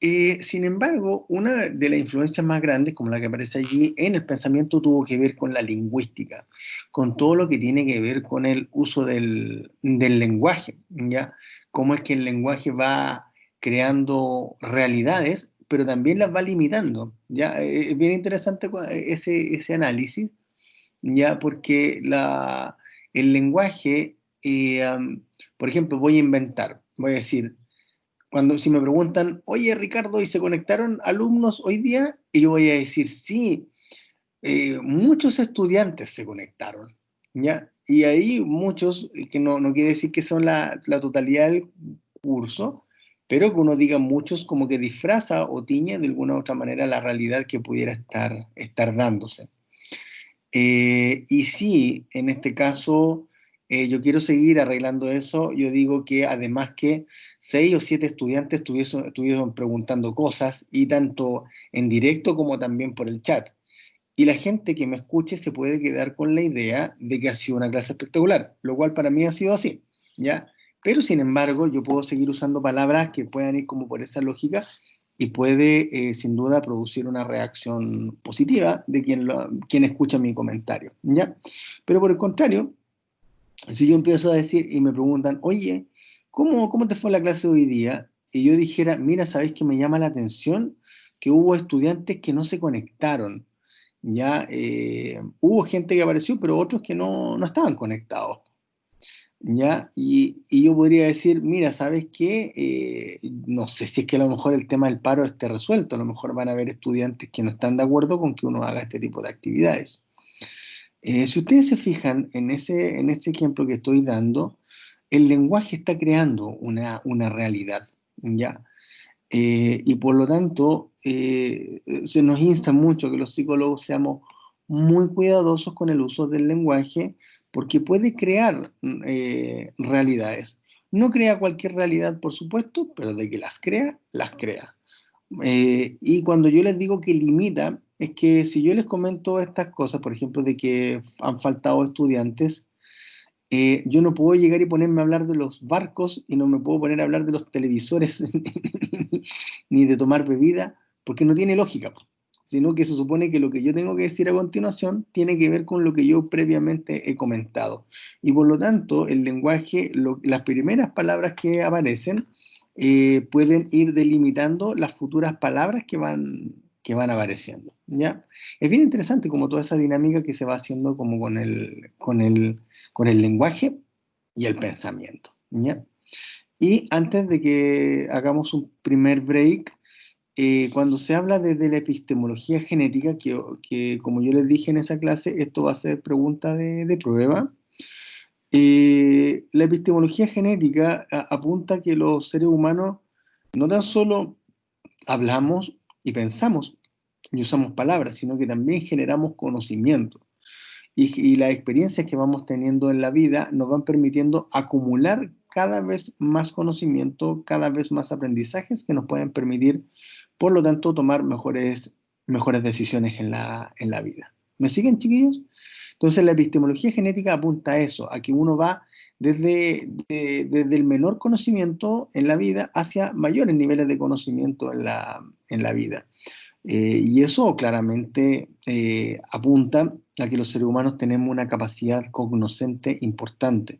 Sin embargo, una de las influencias más grandes, como la que aparece allí, en el pensamiento tuvo que ver con la lingüística, con todo lo que tiene que ver con el uso del lenguaje, ¿ya? Cómo es que el lenguaje va creando realidades, pero también las va limitando, ¿ya? Es bien interesante ese análisis, ¿ya? Porque el lenguaje, por ejemplo, voy a inventar, voy a decir, si me preguntan, oye Ricardo, ¿y se conectaron alumnos hoy día? Y yo voy a decir, sí, muchos estudiantes se conectaron, ¿ya? Y ahí muchos, que no quiere decir que son la totalidad del curso, pero que uno diga muchos como que disfraza o tiñe de alguna u otra manera la realidad que pudiera estar dándose. Y sí, en este caso, yo quiero seguir arreglando eso. Yo digo que además que 6 o 7 estudiantes estuvieron preguntando cosas, y tanto en directo como también por el chat. Y la gente que me escuche se puede quedar con la idea de que ha sido una clase espectacular, lo cual para mí ha sido así, ¿ya? Pero sin embargo, yo puedo seguir usando palabras que puedan ir como por esa lógica, y puede sin duda producir una reacción positiva de quien escucha mi comentario, ¿ya? Pero por el contrario, si yo empiezo a decir y me preguntan, oye, ¿cómo te fue la clase de hoy día? Y yo dijera, mira, ¿sabes qué me llama la atención? Que hubo estudiantes que no se conectaron, ¿ya? Hubo gente que apareció, pero otros que no estaban conectados, ¿ya? Y yo podría decir, mira, ¿sabes qué? No sé si es que a lo mejor el tema del paro esté resuelto, a lo mejor van a haber estudiantes que no están de acuerdo con que uno haga este tipo de actividades. Si ustedes se fijan en ese ejemplo que estoy dando, el lenguaje está creando una realidad, ¿ya? Y por lo tanto, se nos insta mucho que los psicólogos seamos muy cuidadosos con el uso del lenguaje, porque puede crear realidades. No crea cualquier realidad, por supuesto, pero de que las crea, las crea. Y cuando yo les digo que limita, es que si yo les comento estas cosas, por ejemplo, de que han faltado estudiantes, yo no puedo llegar y ponerme a hablar de los barcos, y no me puedo poner a hablar de los televisores ni de tomar bebida, porque no tiene lógica, po. Sino que se supone que lo que yo tengo que decir a continuación tiene que ver con lo que yo previamente he comentado. Y por lo tanto, el lenguaje, las primeras palabras que aparecen, pueden ir delimitando las futuras palabras que van apareciendo, ¿ya? Es bien interesante como toda esa dinámica que se va haciendo como con el lenguaje y el pensamiento, ¿ya? Y antes de que hagamos un primer break, cuando se habla de la epistemología genética, que como yo les dije en esa clase, esto va a ser pregunta de prueba. La epistemología genética apunta que los seres humanos no tan solo hablamos y pensamos y usamos palabras, sino que también generamos conocimiento. Y las experiencias que vamos teniendo en la vida nos van permitiendo acumular cada vez más conocimiento, cada vez más aprendizajes que nos pueden permitir, por lo tanto, tomar mejores decisiones en la vida. ¿Me siguen, chiquillos? Entonces, la epistemología genética apunta a eso, a que uno va desde el menor conocimiento en la vida hacia mayores niveles de conocimiento en la vida. Y eso claramente apunta a que los seres humanos tenemos una capacidad cognoscente importante.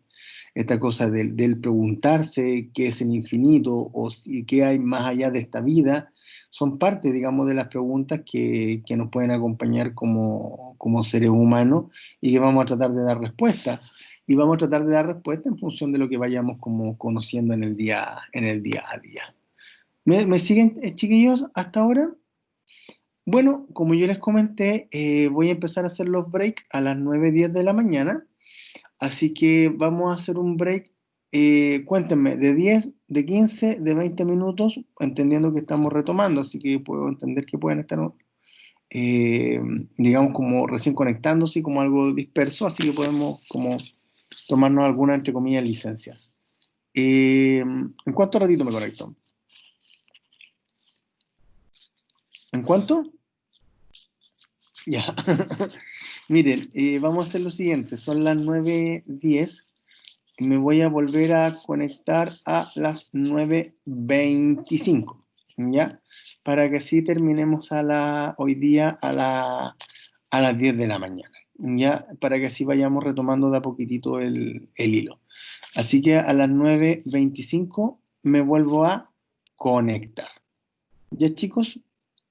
Esta cosa del preguntarse qué es el infinito o qué hay más allá de esta vida, son parte, digamos, de las preguntas que nos pueden acompañar como seres humanos, y que vamos a tratar de dar respuesta. Y vamos a tratar de dar respuesta en función de lo que vayamos como conociendo en el día a día. ¿Me siguen, chiquillos, hasta ahora? Bueno, como yo les comenté, voy a empezar a hacer los breaks a las 9:10 de la mañana, así que vamos a hacer un break, cuéntenme, de 10, de 15, de 20 minutos, entendiendo que estamos retomando, así que puedo entender que pueden estar, eh, digamos, como recién conectándose y como algo disperso, así que podemos como tomarnos alguna, entre comillas, licencia. ¿En cuánto ratito me conecto? ¿En cuánto? Ya. Miren, vamos a hacer lo siguiente, son las 9:10, me voy a volver a conectar a las 9:25, ¿ya? Para que así terminemos hoy día a las 10 de la mañana, ¿ya? Para que así vayamos retomando de a poquitito el hilo. Así que a las 9:25 me vuelvo a conectar. ¿Ya, chicos?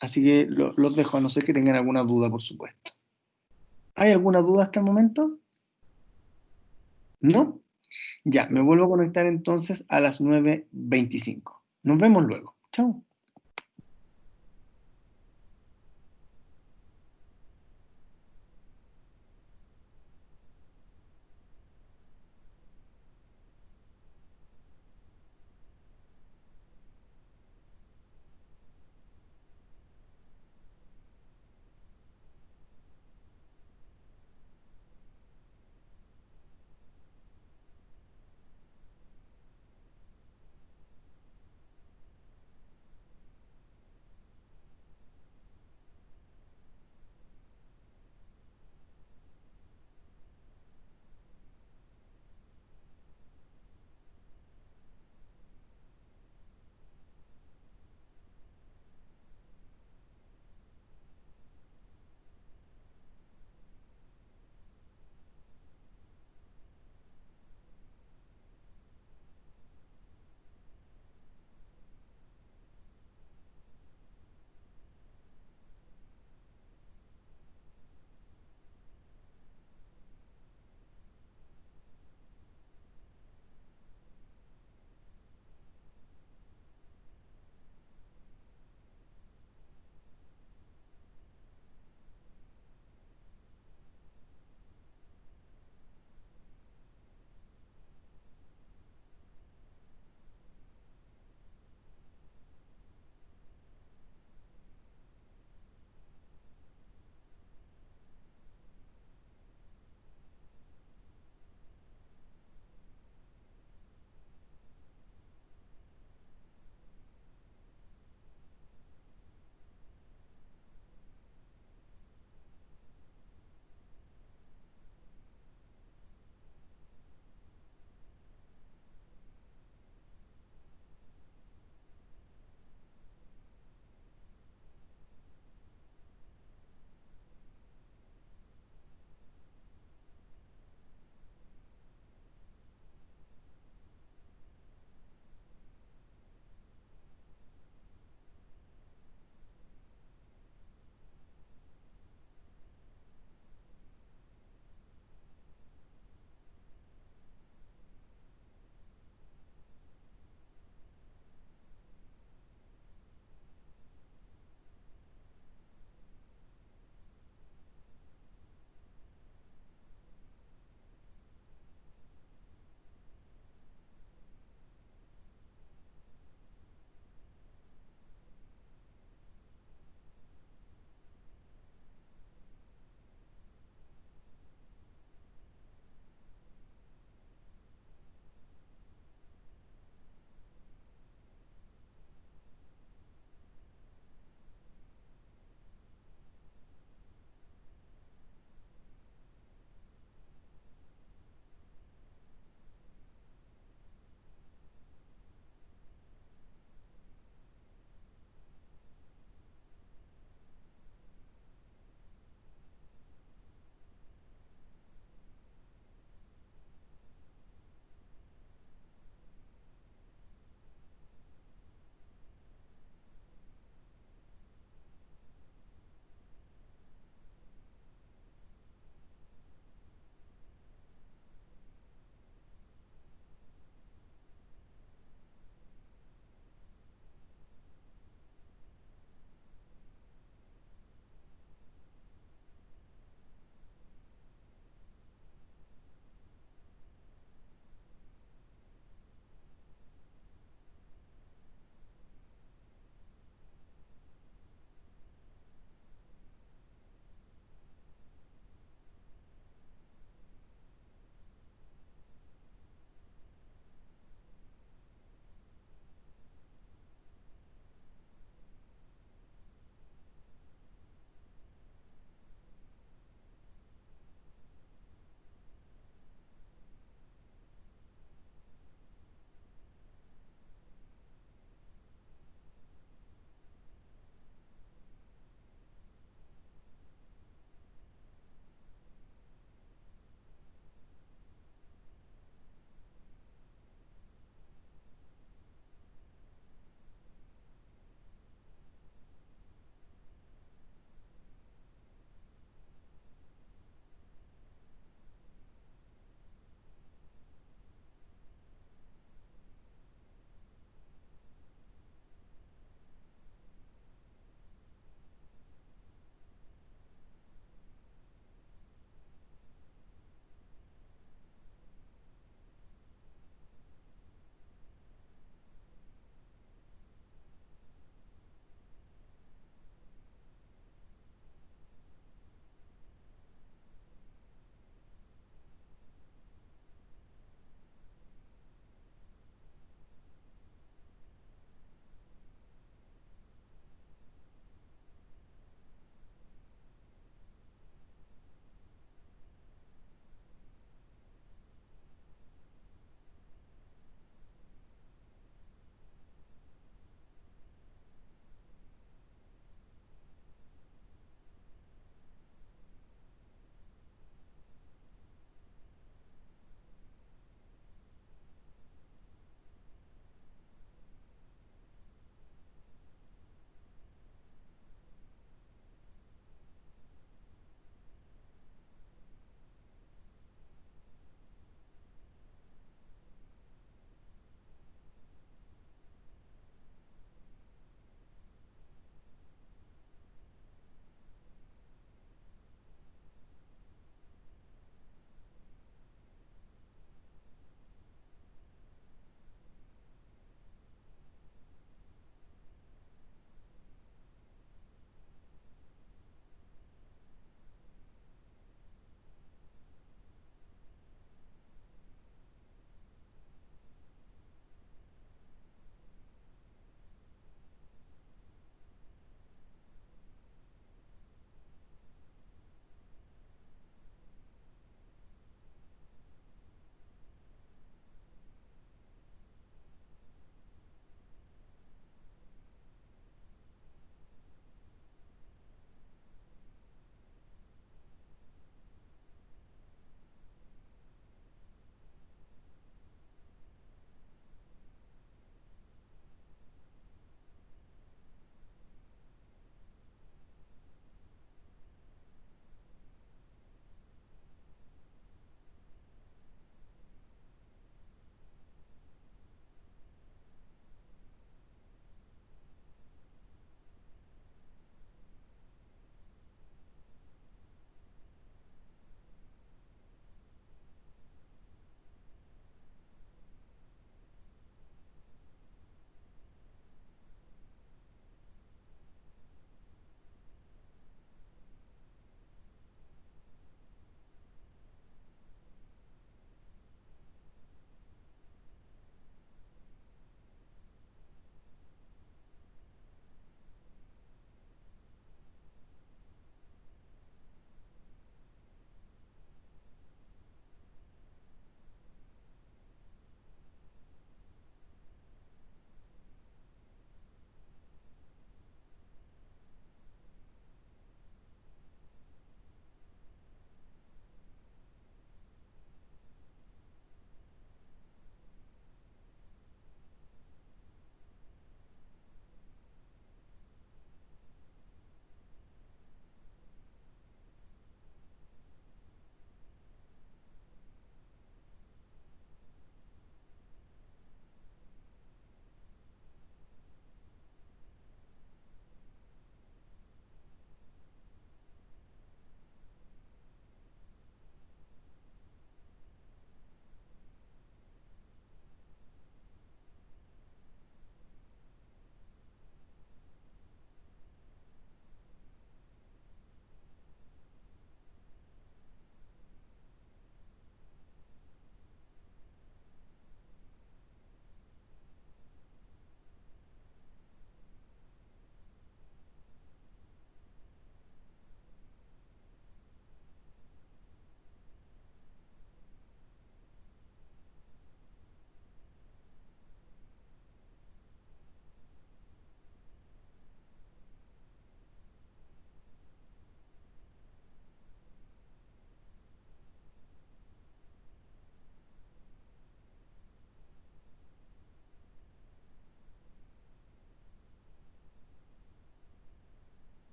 Así que los dejo, a no ser que tengan alguna duda, por supuesto. ¿Hay alguna duda hasta el momento? ¿No? Ya, me vuelvo a conectar entonces a las 9:25. Nos vemos luego. Chao.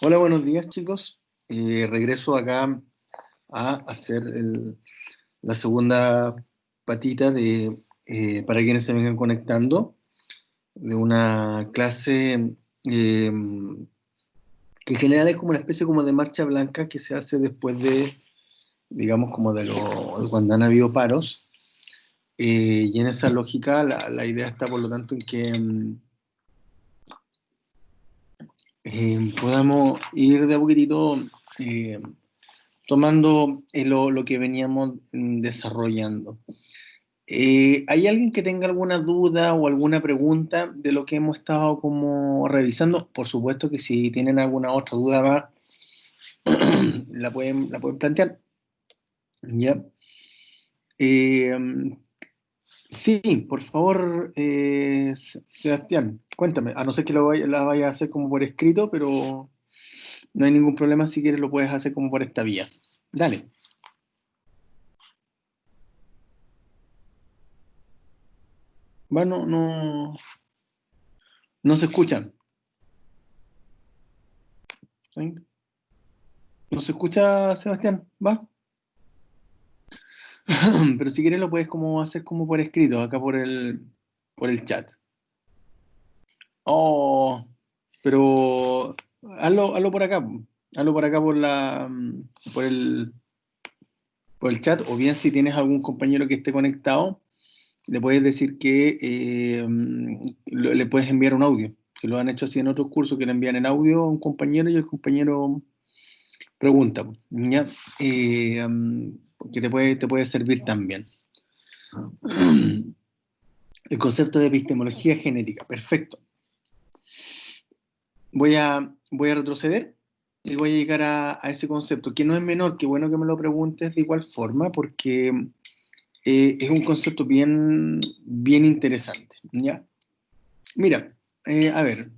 Hola, buenos días, chicos. Regreso acá a hacer la segunda patita para quienes se vengan conectando, de una clase que en general es como una especie como de marcha blanca que se hace después de, digamos, como de cuando han habido paros. Y en esa lógica la idea está, por lo tanto, en que podamos ir de a poquitito tomando lo que veníamos desarrollando. ¿Hay alguien que tenga alguna duda o alguna pregunta de lo que hemos estado como revisando? Por supuesto que si tienen alguna otra duda más, la pueden plantear. ¿Ya? Sí, por favor, Sebastián, cuéntame, a no ser que la vaya a hacer como por escrito, pero no hay ningún problema, si quieres lo puedes hacer como por esta vía. Dale. Bueno, no se escuchan. ¿Sí? ¿No se escucha, Sebastián? ¿Va? Pero si quieres lo puedes como hacer como por escrito, acá por el chat. Oh, pero hazlo por acá. Hazlo por acá por por el chat, o bien si tienes algún compañero que esté conectado, le puedes decir que le puedes enviar un audio, que lo han hecho así en otros cursos, que le envían el audio a un compañero y el compañero pregunta, ¿ya? Que te puede servir también. El concepto de epistemología genética, perfecto. Voy a retroceder y voy a llegar a ese concepto, que no es menor, que bueno que me lo preguntes de igual forma, porque es un concepto bien interesante, ¿ya? Mira, a ver.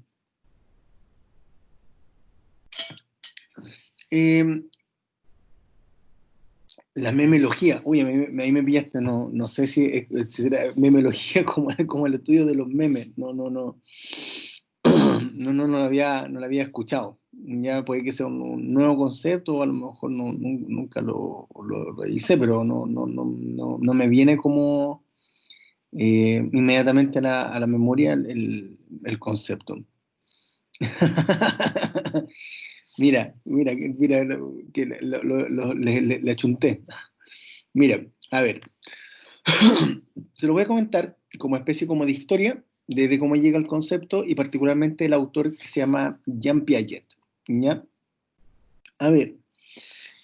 La memología, uy, ahí me pillaste, no sé si será memología como el estudio de los memes, no lo había escuchado. Ya puede que sea un nuevo concepto, o a lo mejor nunca lo revisé, pero no me viene como inmediatamente a la memoria el concepto. Mira, que le achunté. Mira, a ver, se lo voy a comentar como especie como de historia, de cómo llega el concepto, y particularmente el autor que se llama Jean Piaget, ¿ya? A ver,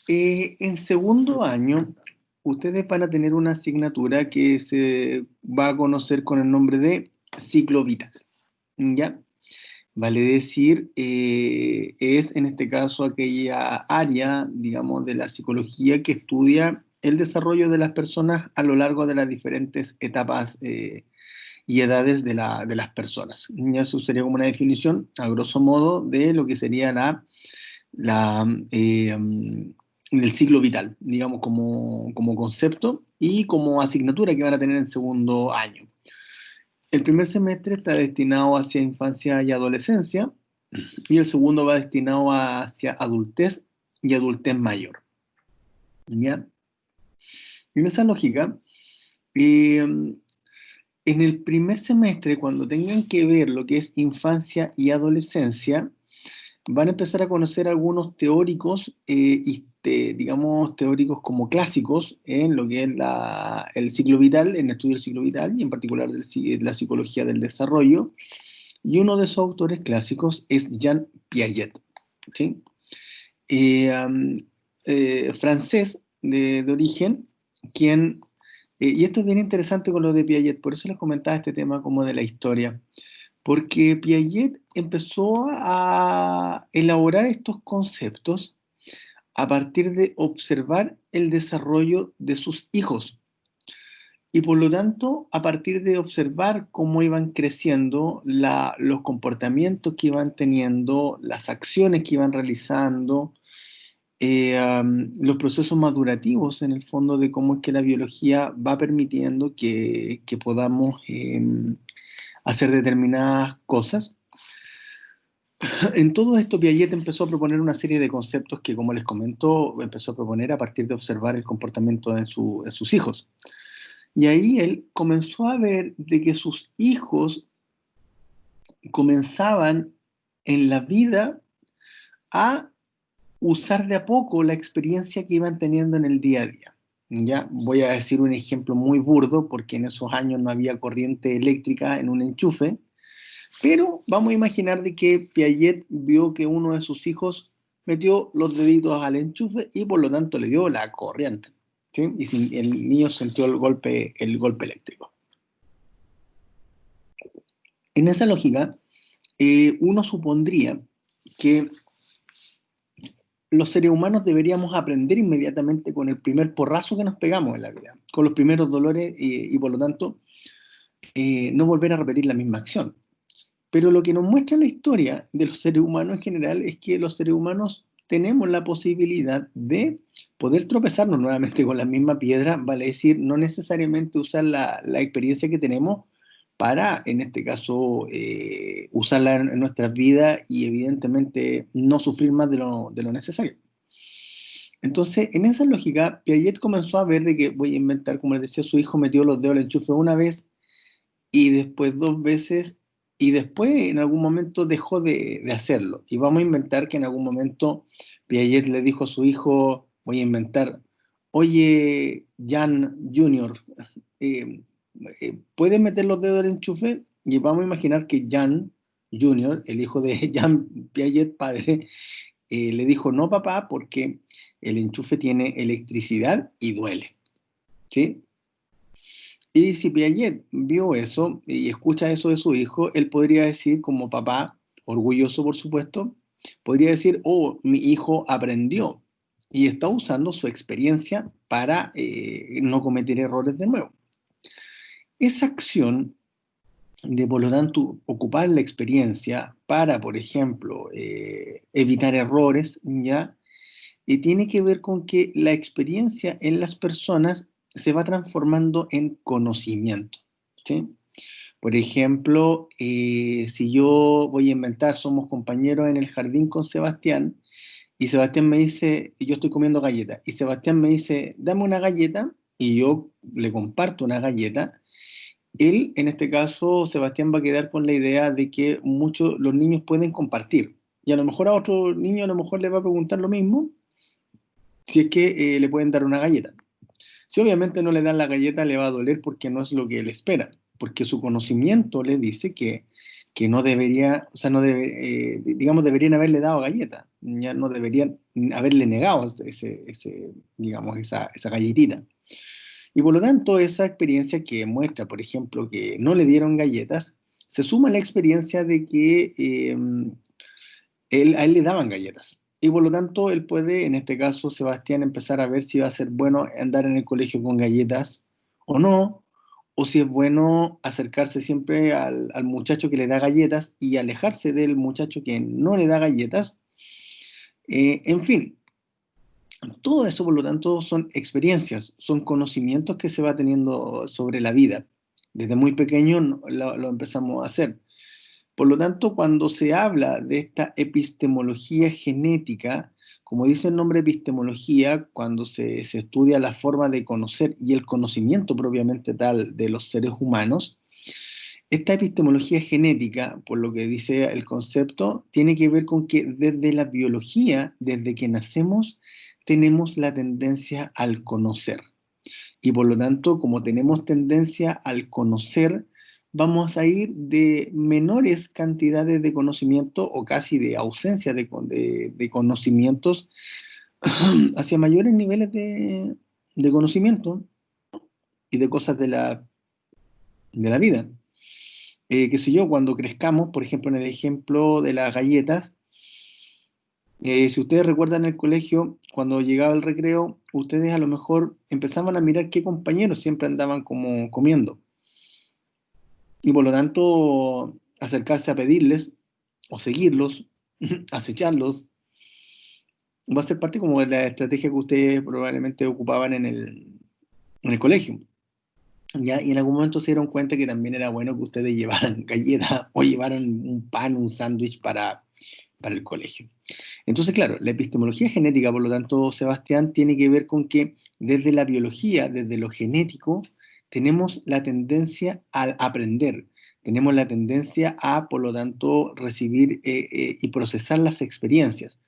en segundo año, ustedes van a tener una asignatura que se va a conocer con el nombre de ciclo vital, ¿ya? Vale decir, es en este caso aquella área, digamos, de la psicología que estudia el desarrollo de las personas a lo largo de las diferentes etapas y edades de las personas. Y eso sería como una definición, a grosso modo, de lo que sería el ciclo vital, digamos, como concepto y como asignatura que van a tener en segundo año. El primer semestre está destinado hacia infancia y adolescencia, y el segundo va destinado hacia adultez y adultez mayor. ¿Ya? En esa lógica, en el primer semestre, cuando tengan que ver lo que es infancia y adolescencia, van a empezar a conocer algunos teóricos, digamos, teóricos como clásicos en lo que es el ciclo vital, en el estudio del ciclo vital, y en particular de la psicología del desarrollo. Y uno de esos autores clásicos es Jean Piaget, ¿sí? Francés de origen, quien, y esto es bien interesante con lo de Piaget, por eso les comentaba este tema como de la historia, porque Piaget empezó a elaborar estos conceptos a partir de observar el desarrollo de sus hijos. Y por lo tanto, a partir de observar cómo iban creciendo, los comportamientos que iban teniendo, las acciones que iban realizando, los procesos madurativos en el fondo de cómo es que la biología va permitiendo que podamos hacer determinadas cosas, En todo esto, Piaget empezó a proponer una serie de conceptos que, como les comento, empezó a proponer a partir de observar el comportamiento en sus hijos. Y ahí él comenzó a ver de que sus hijos comenzaban en la vida a usar de a poco la experiencia que iban teniendo en el día a día. Ya voy a decir un ejemplo muy burdo, porque en esos años no había corriente eléctrica en un enchufe, pero vamos a imaginar de que Piaget vio que uno de sus hijos metió los deditos al enchufe y por lo tanto le dio la corriente, ¿sí? Y el niño sintió el golpe eléctrico. En esa lógica, uno supondría que los seres humanos deberíamos aprender inmediatamente con el primer porrazo que nos pegamos en la vida, con los primeros dolores y por lo tanto no volver a repetir la misma acción. Pero lo que nos muestra la historia de los seres humanos en general es que los seres humanos tenemos la posibilidad de poder tropezarnos nuevamente con la misma piedra, vale decir, no necesariamente usar la experiencia que tenemos para, en este caso, usarla en nuestras vidas y evidentemente no sufrir más de lo necesario. Entonces, en esa lógica, Piaget comenzó a ver de que, voy a inventar, como les decía, su hijo metió los dedos al enchufe una vez y después 2 veces y después en algún momento dejó de hacerlo. Y vamos a inventar que en algún momento Piaget le dijo a su hijo, voy a inventar, oye, Jan Junior, ¿puedes meter los dedos del enchufe? Y vamos a imaginar que Jan Junior, el hijo de Jan Piaget, padre, le dijo, no papá, porque el enchufe tiene electricidad y duele, ¿sí? Y si Piaget vio eso y escucha eso de su hijo, él podría decir, como papá, orgulloso por supuesto, podría decir, oh, mi hijo aprendió y está usando su experiencia para no cometer errores de nuevo. Esa acción de, por lo tanto, ocupar la experiencia para, por ejemplo, evitar errores, ¿ya? Y tiene que ver con que la experiencia en las personas se va transformando en conocimiento, ¿sí? Por ejemplo, si yo voy a inventar, somos compañeros en el jardín con Sebastián, y Sebastián me dice, yo estoy comiendo galletas, y Sebastián me dice, dame una galleta, y yo le comparto una galleta, él, en este caso, Sebastián va a quedar con la idea de que muchos los niños pueden compartir, y a lo mejor a otro niño a lo mejor le va a preguntar lo mismo, si es que le pueden dar una galleta. Si obviamente no le dan la galleta, le va a doler porque no es lo que él espera, porque su conocimiento le dice que no debería, o sea, no debe, digamos, deberían haberle dado galleta, ya no deberían haberle negado digamos, esa galletita. Y por lo tanto, esa experiencia que muestra, por ejemplo, que no le dieron galletas, se suma a la experiencia de que a él le daban galletas. Y por lo tanto, él puede, en este caso, Sebastián, empezar a ver si va a ser bueno andar en el colegio con galletas o no, o si es bueno acercarse siempre al muchacho que le da galletas y alejarse del muchacho que no le da galletas. En fin, todo eso, por lo tanto, son experiencias, son conocimientos que se va teniendo sobre la vida. Desde muy pequeño lo empezamos a hacer. Por lo tanto, cuando se habla de esta epistemología genética, como dice el nombre epistemología, cuando se estudia la forma de conocer y el conocimiento propiamente tal de los seres humanos, esta epistemología genética, por lo que dice el concepto, tiene que ver con que desde la biología, desde que nacemos, tenemos la tendencia al conocer. Y por lo tanto, como tenemos tendencia al conocer, vamos a ir de menores cantidades de conocimiento o casi de ausencia de conocimientos hacia mayores niveles de conocimiento y de cosas de la vida. Qué sé yo, cuando crezcamos, por ejemplo, en el ejemplo de las galletas, si ustedes recuerdan en el colegio, cuando llegaba el recreo, ustedes a lo mejor empezaban a mirar qué compañeros siempre andaban como comiendo. Y por lo tanto, acercarse a pedirles, o seguirlos, acecharlos, va a ser parte como de la estrategia que ustedes probablemente ocupaban en el colegio. ¿Ya? Y en algún momento se dieron cuenta que también era bueno que ustedes llevaran galletas o llevaran un pan, un sándwich para para el colegio. Entonces, claro, la epistemología genética, por lo tanto, Sebastián, tiene que ver con que desde la biología, desde lo genético, tenemos la tendencia a aprender, tenemos la tendencia a, por lo tanto, recibir y procesar las experiencias,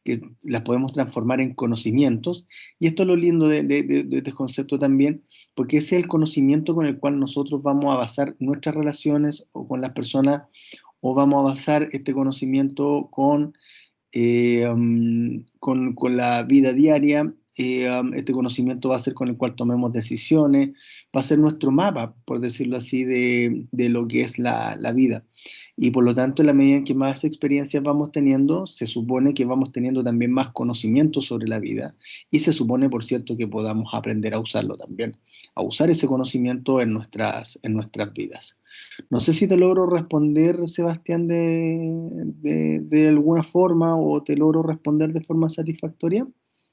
que las podemos transformar en conocimientos, y esto es lo lindo de este concepto también, porque ese es el conocimiento con el cual nosotros vamos a basar nuestras relaciones o con las personas, o vamos a basar este conocimiento con la vida diaria. Este conocimiento va a ser con el cual tomemos decisiones, va a ser nuestro mapa, por decirlo así, de lo que es la vida. Y por lo tanto, en la medida en que más experiencias vamos teniendo, se supone que vamos teniendo también más conocimiento sobre la vida, y se supone, por cierto, que podamos aprender a usarlo también, a usar ese conocimiento en nuestras vidas. No sé si te logro responder, Sebastián, de alguna forma, o te logro responder de forma satisfactoria.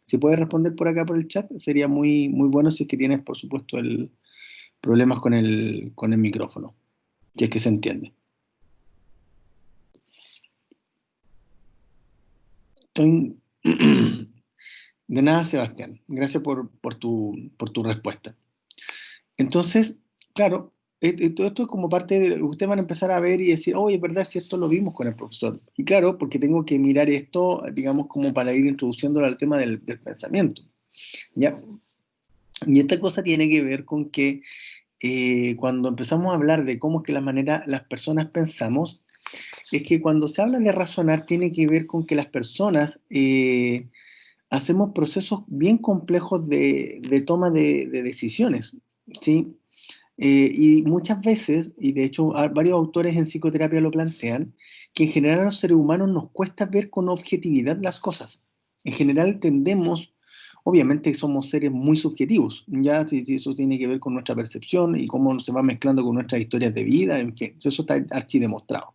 Si puedes responder por acá por el chat, sería muy, muy bueno, si es que tienes, por supuesto, problemas con el micrófono, si es que se entiende. De nada, Sebastián. Gracias por tu respuesta. Entonces, claro, todo esto es como parte de... Ustedes van a empezar a ver y decir, oye, es verdad, si esto lo vimos con el profesor. Y claro, porque tengo que mirar esto, digamos, como para ir introduciéndolo al tema del pensamiento, ¿ya? Y esta cosa tiene que ver con que cuando empezamos a hablar de cómo es que las personas pensamos, es que cuando se habla de razonar, tiene que ver con que las personas hacemos procesos bien complejos de toma de decisiones, ¿sí? Y muchas veces, y de hecho varios autores en psicoterapia lo plantean, que en general a los seres humanos nos cuesta ver con objetividad las cosas. En general tendemos, obviamente somos seres muy subjetivos, ya si eso tiene que ver con nuestra percepción y cómo se va mezclando con nuestras historias de vida, en fin, eso está archidemostrado.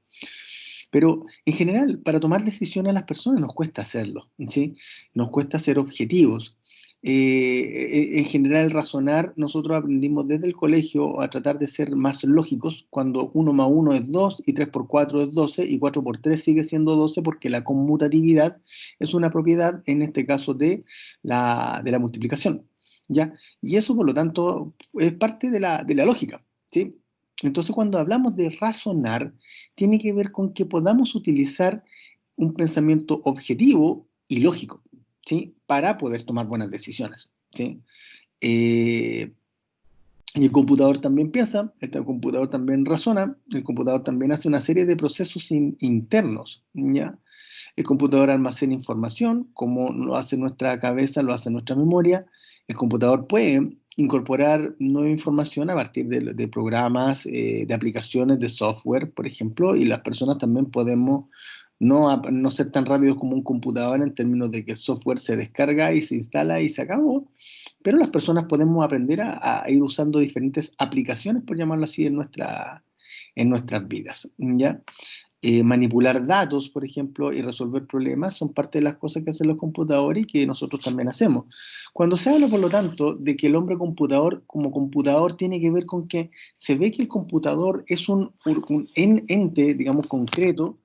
Pero en general, para tomar decisiones a las personas nos cuesta hacerlo, ¿sí? Nos cuesta ser objetivos. En general, razonar, nosotros aprendimos desde el colegio a tratar de ser más lógicos, cuando 1 más 1 es 2 y 3 por 4 es 12 y 4 por 3 sigue siendo 12, porque la conmutatividad es una propiedad, en este caso, de la multiplicación, ¿ya? Y eso, por lo tanto, es parte de la lógica, ¿sí? Entonces, cuando hablamos de razonar, tiene que ver con que podamos utilizar un pensamiento objetivo y lógico, ¿sí? Para poder tomar buenas decisiones, ¿sí? Y el computador también piensa, el computador también razona, el computador también hace una serie de procesos internos, ¿ya? El computador almacena información, como lo hace nuestra cabeza, lo hace nuestra memoria. El computador puede incorporar nueva información a partir de programas, de aplicaciones, de software, por ejemplo, y las personas también podemos no ser tan rápidos como un computador, en términos de que el software se descarga y se instala y se acabó, pero las personas podemos aprender a ir usando diferentes aplicaciones, por llamarlo así, en nuestras vidas, ¿ya? Manipular datos, por ejemplo, y resolver problemas son parte de las cosas que hacen los computadores y que nosotros también hacemos. Cuando se habla, por lo tanto, de que el hombre computador como computador, tiene que ver con que se ve que el computador es un ente, digamos, concreto,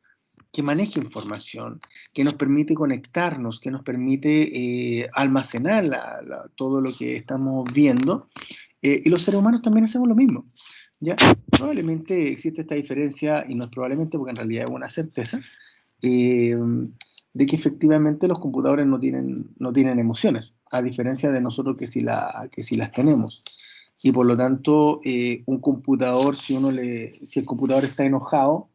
que maneja información, que nos permite conectarnos, que nos permite almacenar todo lo que estamos viendo, y los seres humanos también hacemos lo mismo, ¿ya? Probablemente existe esta diferencia, y no es probablemente, porque en realidad es una certeza, de que efectivamente los computadores no tienen emociones, a diferencia de nosotros que sí las tenemos. Y por lo tanto, un computador, si el computador está enojado,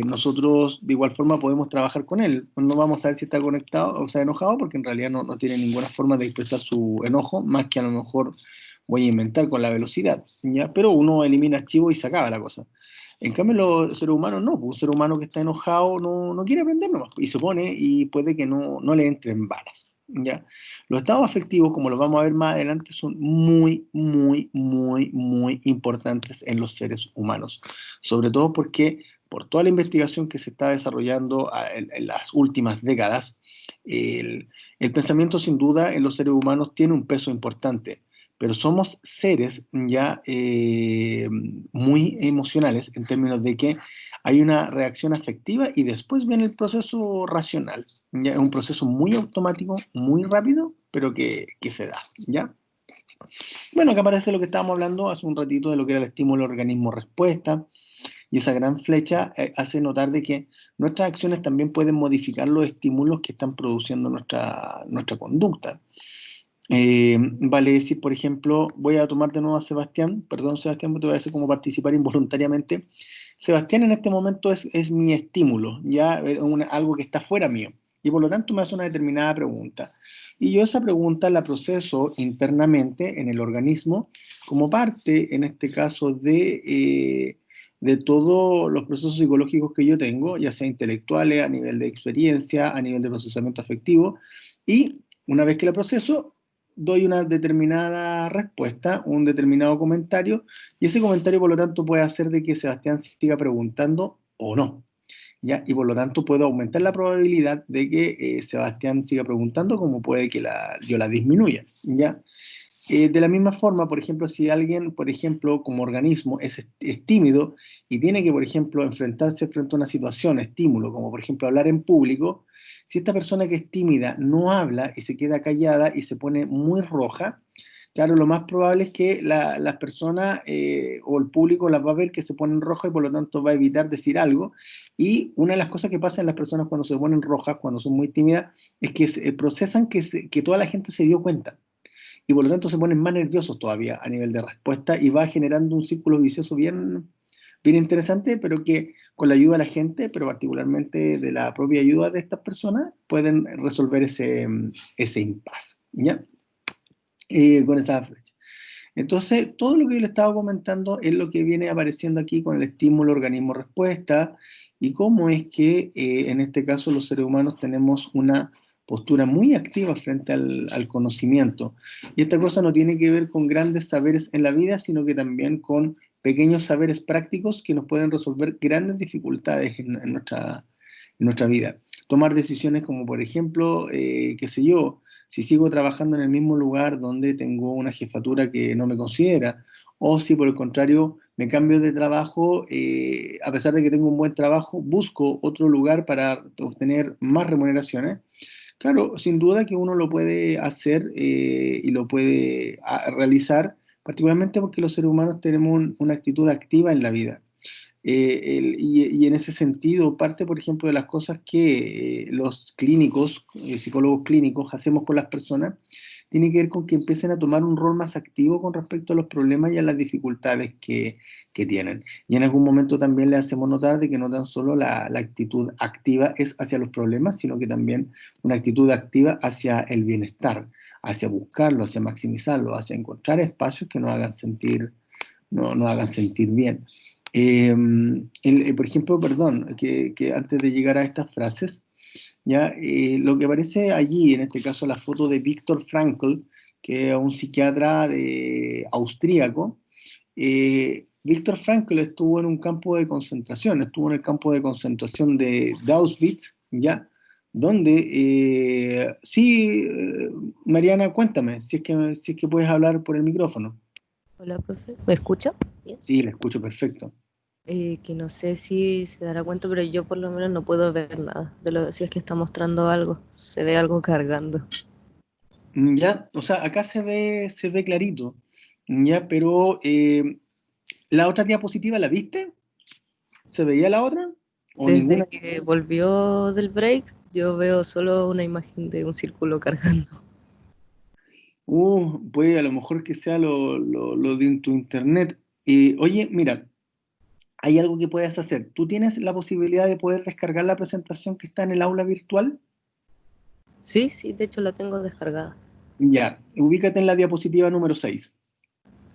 nosotros de igual forma podemos trabajar con él. No vamos a ver si está conectado o sea enojado, porque en realidad no tiene ninguna forma de expresar su enojo, más que a lo mejor voy a inventar con la velocidad, ¿ya? Pero uno elimina archivos y se acaba la cosa. En cambio, los seres humanos no, pues un ser humano que está enojado no quiere aprender nomás, y se pone, y puede que no le entren balas, ¿ya? Los estados afectivos, como los vamos a ver más adelante, son muy, muy, muy, muy importantes en los seres humanos, sobre todo porque por toda la investigación que se está desarrollando en las últimas décadas, el pensamiento sin duda en los seres humanos tiene un peso importante, pero somos seres ya muy emocionales, en términos de que Hay una reacción afectiva y después viene el proceso racional. ¿Ya? Es un proceso muy automático, muy rápido, pero que se da. ¿Ya? Bueno, acá aparece lo que estábamos hablando hace un ratito de lo que era el estímulo organismo-respuesta. Y esa gran flecha hace notar de que nuestras acciones también pueden modificar los estímulos que están produciendo nuestra conducta. Vale decir, por ejemplo, voy a tomar de nuevo a Sebastián, perdón Sebastián, te voy a hacer como participar involuntariamente. Sebastián en este momento es mi estímulo, ya algo que está fuera mío, y por lo tanto me hace una determinada pregunta. Y yo esa pregunta la proceso internamente en el organismo como parte, en este caso, de todos los procesos psicológicos que yo tengo, ya sea intelectuales, a nivel de experiencia, a nivel de procesamiento afectivo, y una vez que la proceso, doy una determinada respuesta, un determinado comentario, y ese comentario, por lo tanto, puede hacer de que Sebastián siga preguntando o no, ¿ya? Y por lo tanto puedo aumentar la probabilidad de que Sebastián siga preguntando, como puede que yo la disminuya, ¿ya? De la misma forma, por ejemplo, si alguien, por ejemplo, como organismo es tímido y tiene que, por ejemplo, enfrentarse frente a una situación, estímulo, como por ejemplo hablar en público, si esta persona que es tímida no habla y se queda callada y se pone muy roja, claro, lo más probable es que las personas o el público las va a ver que se ponen rojas y por lo tanto va a evitar decir algo. Y una de las cosas que pasa en las personas cuando se ponen rojas, cuando son muy tímidas, es que procesan que toda la gente se dio cuenta y por lo tanto se ponen más nerviosos todavía a nivel de respuesta y va generando un círculo vicioso bien interesante, pero que con la ayuda de la gente, pero particularmente de la propia ayuda de estas personas, pueden resolver ese impasse, ¿ya? Con esa flecha. Entonces, todo lo que yo le estaba comentando es lo que viene apareciendo aquí con el estímulo organismo-respuesta y cómo es que en este caso los seres humanos tenemos una postura muy activa frente al conocimiento. Y esta cosa no tiene que ver con grandes saberes en la vida, sino que también con pequeños saberes prácticos que nos pueden resolver grandes dificultades en nuestra vida. Tomar decisiones como, por ejemplo, qué sé yo, si sigo trabajando en el mismo lugar donde tengo una jefatura que no me considera, o si por el contrario me cambio de trabajo, a pesar de que tengo un buen trabajo, busco otro lugar para obtener más remuneraciones. Claro, sin duda que uno lo puede hacer y lo puede realizar, particularmente porque los seres humanos tenemos una actitud activa en la vida. Y en ese sentido, parte, por ejemplo, de las cosas que los clínicos, psicólogos clínicos, hacemos con las personas, tiene que ver con que empiecen a tomar un rol más activo con respecto a los problemas y a las dificultades que tienen. Y en algún momento también le hacemos notar de que no tan solo la actitud activa es hacia los problemas, sino que también una actitud activa hacia el bienestar, hacia buscarlo, hacia maximizarlo, hacia encontrar espacios que nos hagan sentir, nos hagan sentir bien. Por ejemplo, perdón, que antes de llegar a estas frases, ya lo que aparece allí, en este caso la foto de Viktor Frankl, que es un psiquiatra austríaco. Viktor Frankl estuvo en un campo de concentración, estuvo en el campo de concentración de Auschwitz, ya, donde, Mariana, cuéntame, si es que puedes hablar por el micrófono. Hola, profe. ¿Me escucha? Bien. Sí, la escucho perfecto. Que no sé si se dará cuenta, pero yo por lo menos no puedo ver nada si es que está mostrando algo. Se ve algo cargando. Ya, o sea, acá se ve clarito, ya, pero la otra diapositiva, ¿la viste? ¿Se veía la otra? ¿O Desde ninguna? que volvió del break, yo veo solo una imagen de un círculo cargando. Puede a lo mejor que sea lo de tu internet. Oye, mira, hay algo que puedes hacer. ¿Tú tienes la posibilidad de poder descargar la presentación que está en el aula virtual? Sí, de hecho la tengo descargada. Ya, ubícate en la diapositiva número 6.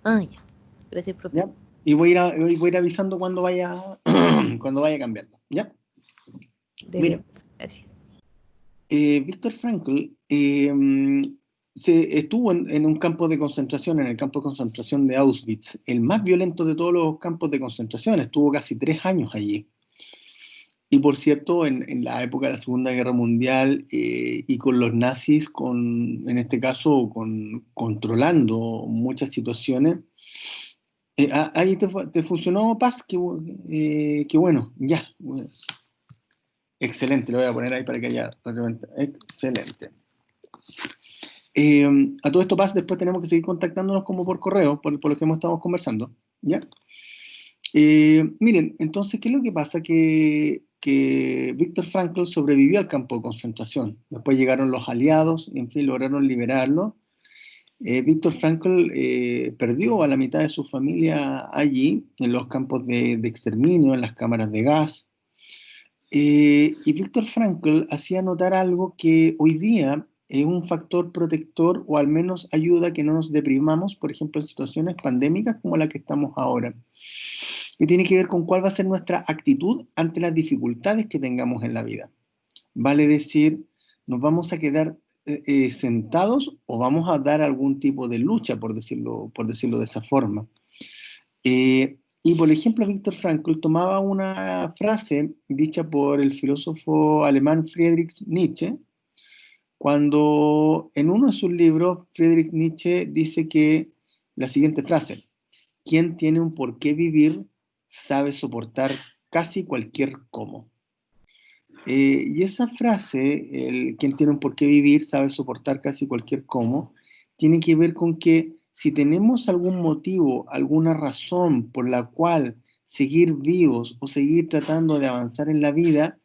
Ah, ya. Gracias, profe. ¿Ya? Y voy a ir avisando cuando vaya, cuando vaya cambiando. ¿Ya? Mira, Gracias. Viktor Frankl estuvo en un campo de concentración, en el campo de concentración de Auschwitz, el más violento de todos los campos de concentración. Estuvo casi 3 años allí. Y por cierto, en la época de la Segunda Guerra Mundial y con los nazis, en este caso, controlando muchas situaciones, Ahí te funcionó, Paz, qué bueno, ya. Bueno. Excelente, lo voy a poner ahí para que haya excelente. A todo esto, Paz, después tenemos que seguir contactándonos como por correo, por lo que hemos estado conversando, ¿ya? Miren, entonces, ¿qué es lo que pasa? Que Viktor Frankl sobrevivió al campo de concentración. Después llegaron los aliados, y en fin, lograron liberarlo. Viktor Frankl perdió a la mitad de su familia allí, en los campos de exterminio, en las cámaras de gas. Y Viktor Frankl hacía notar algo que hoy día es un factor protector o al menos ayuda a que no nos deprimamos, por ejemplo, en situaciones pandémicas como la que estamos ahora, que tiene que ver con cuál va a ser nuestra actitud ante las dificultades que tengamos en la vida. Vale decir, ¿nos vamos a quedar sentados o vamos a dar algún tipo de lucha, por decirlo de esa forma? Y por ejemplo, Viktor Frankl tomaba una frase dicha por el filósofo alemán Friedrich Nietzsche, cuando en uno de sus libros Friedrich Nietzsche dice que la siguiente frase: quien tiene un por qué vivir sabe soportar casi cualquier cómo. Y esa frase, el quien tiene un por qué vivir sabe soportar casi cualquier cómo, tiene que ver con que si tenemos algún motivo, alguna razón por la cual seguir vivos o seguir tratando de avanzar en la vida,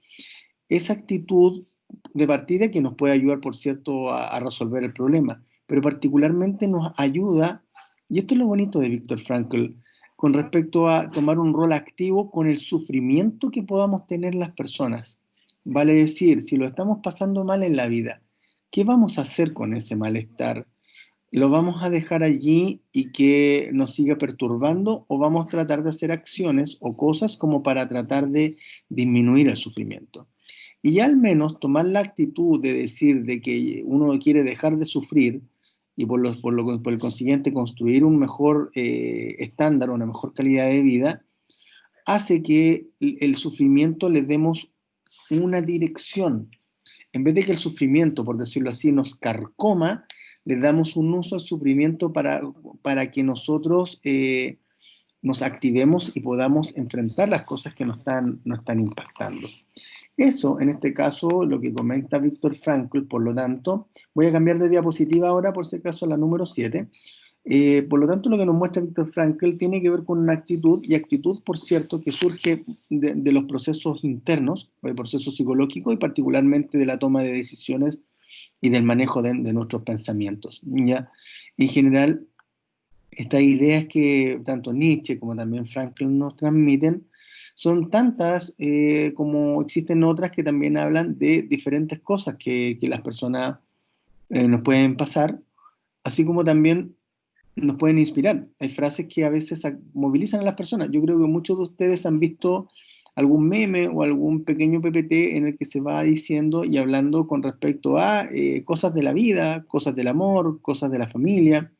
esa actitud de partida que nos puede ayudar, por cierto, a resolver el problema, pero particularmente nos ayuda, y esto es lo bonito de Viktor Frankl, con respecto a tomar un rol activo con el sufrimiento que podamos tener las personas. Vale decir, si lo estamos pasando mal en la vida, ¿qué vamos a hacer con ese malestar? ¿Lo vamos a dejar allí y que nos siga perturbando o vamos a tratar de hacer acciones o cosas como para tratar de disminuir el sufrimiento? Y ya al menos tomar la actitud de decir de que uno quiere dejar de sufrir y por el consiguiente construir un mejor estándar, una mejor calidad de vida, hace que el sufrimiento le demos una dirección. En vez de que el sufrimiento, por decirlo así, nos carcoma, le damos un uso al sufrimiento para que nosotros nos activemos y podamos enfrentar las cosas que nos están impactando. Eso, en este caso, lo que comenta Viktor Frankl, por lo tanto, voy a cambiar de diapositiva ahora, por si acaso, a la número 7. Por lo tanto, lo que nos muestra Viktor Frankl tiene que ver con una actitud, y actitud, por cierto, que surge de los procesos internos, del proceso psicológico y particularmente de la toma de decisiones y del manejo de nuestros pensamientos, ¿ya? En general, estas ideas que tanto Nietzsche como también Frankl nos transmiten son tantas como existen otras que también hablan de diferentes cosas que las personas nos pueden pasar, así como también nos pueden inspirar. Hay frases que a veces movilizan a las personas. Yo creo que muchos de ustedes han visto algún meme o algún pequeño PPT en el que se va diciendo y hablando con respecto a cosas de la vida, cosas del amor, cosas de la familia.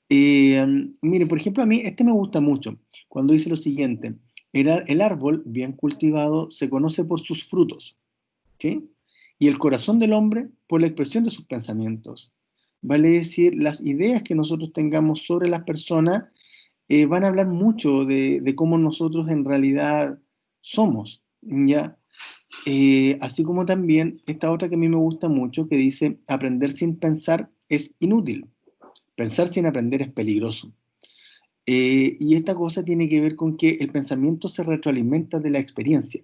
Miren, por ejemplo, a mí este me gusta mucho, cuando dice lo siguiente: el árbol bien cultivado se conoce por sus frutos, ¿sí? Y el corazón del hombre por la expresión de sus pensamientos. Vale decir, las ideas que nosotros tengamos sobre las personas van a hablar mucho de cómo nosotros en realidad somos, ¿ya? Así como también esta otra que a mí me gusta mucho, que dice: aprender sin pensar es inútil, pensar sin aprender es peligroso. Y esta cosa tiene que ver con que el pensamiento se retroalimenta de la experiencia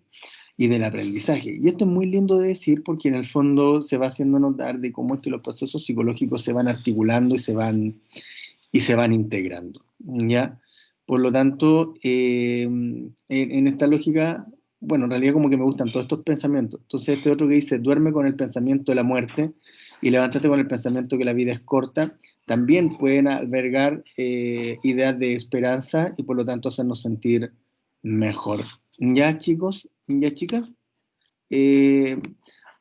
y del aprendizaje. Y esto es muy lindo de decir porque en el fondo se va haciendo notar de cómo es que los procesos psicológicos se van articulando y se van integrando, ¿ya? Por lo tanto, en esta lógica, bueno, en realidad como que me gustan todos estos pensamientos. Entonces este otro que dice: duerme con el pensamiento de la muerte y levántate con el pensamiento que la vida es corta, también pueden albergar ideas de esperanza y por lo tanto hacernos sentir mejor. ¿Ya, chicos? ¿Ya, chicas? Eh,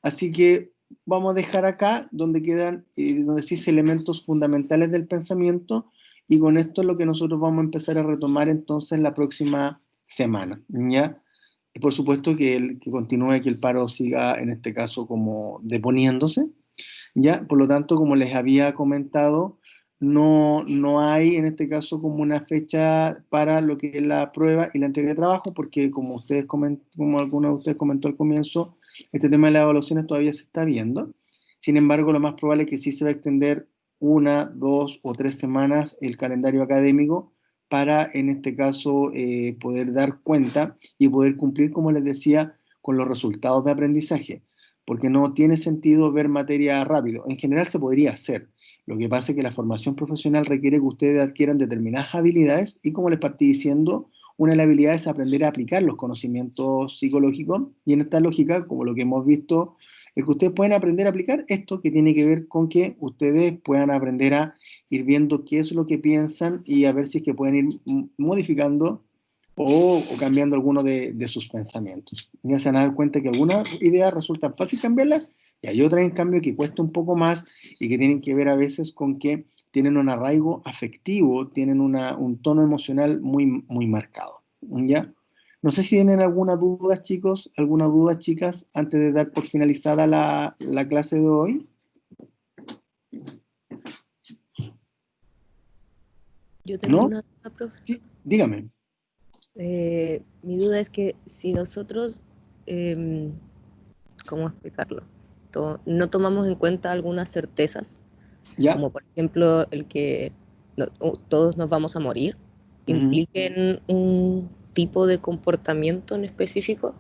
Así que vamos a dejar acá donde quedan, donde se dice elementos fundamentales del pensamiento, y con esto es lo que nosotros vamos a empezar a retomar entonces la próxima semana, ¿ya? Y por supuesto que continúe, que el paro siga en este caso como deponiéndose, ¿ya? Por lo tanto, como les había comentado, no hay en este caso como una fecha para lo que es la prueba y la entrega de trabajo, porque como como alguno de ustedes comentó al comienzo, este tema de las evaluaciones todavía se está viendo. Sin embargo, lo más probable es que sí se va a extender 1, 2 o 3 semanas el calendario académico para, en este caso, poder dar cuenta y poder cumplir, como les decía, con los resultados de aprendizaje, porque no tiene sentido ver materia rápido. En general se podría hacer. Lo que pasa es que la formación profesional requiere que ustedes adquieran determinadas habilidades y, como les partí diciendo, una de las habilidades es aprender a aplicar los conocimientos psicológicos, y en esta lógica, como lo que hemos visto, es que ustedes pueden aprender a aplicar esto, que tiene que ver con que ustedes puedan aprender a ir viendo qué es lo que piensan y a ver si es que pueden ir modificando o cambiando alguno de sus pensamientos. Ya se van a dar cuenta que algunas ideas resultan fácil cambiarlas y hay otras, en cambio, que cuesta un poco más y que tienen que ver a veces con que tienen un arraigo afectivo, tienen un tono emocional muy, muy marcado. ¿Ya? No sé si tienen alguna duda, chicos, alguna duda, chicas, antes de dar por finalizada la clase de hoy. Yo tengo ¿No? una duda, profe. Sí, dígame. Mi duda es que si nosotros, ¿cómo explicarlo? No tomamos en cuenta algunas certezas, ¿Ya? como por ejemplo el que todos nos vamos a morir, impliquen un tipo de comportamiento en específico.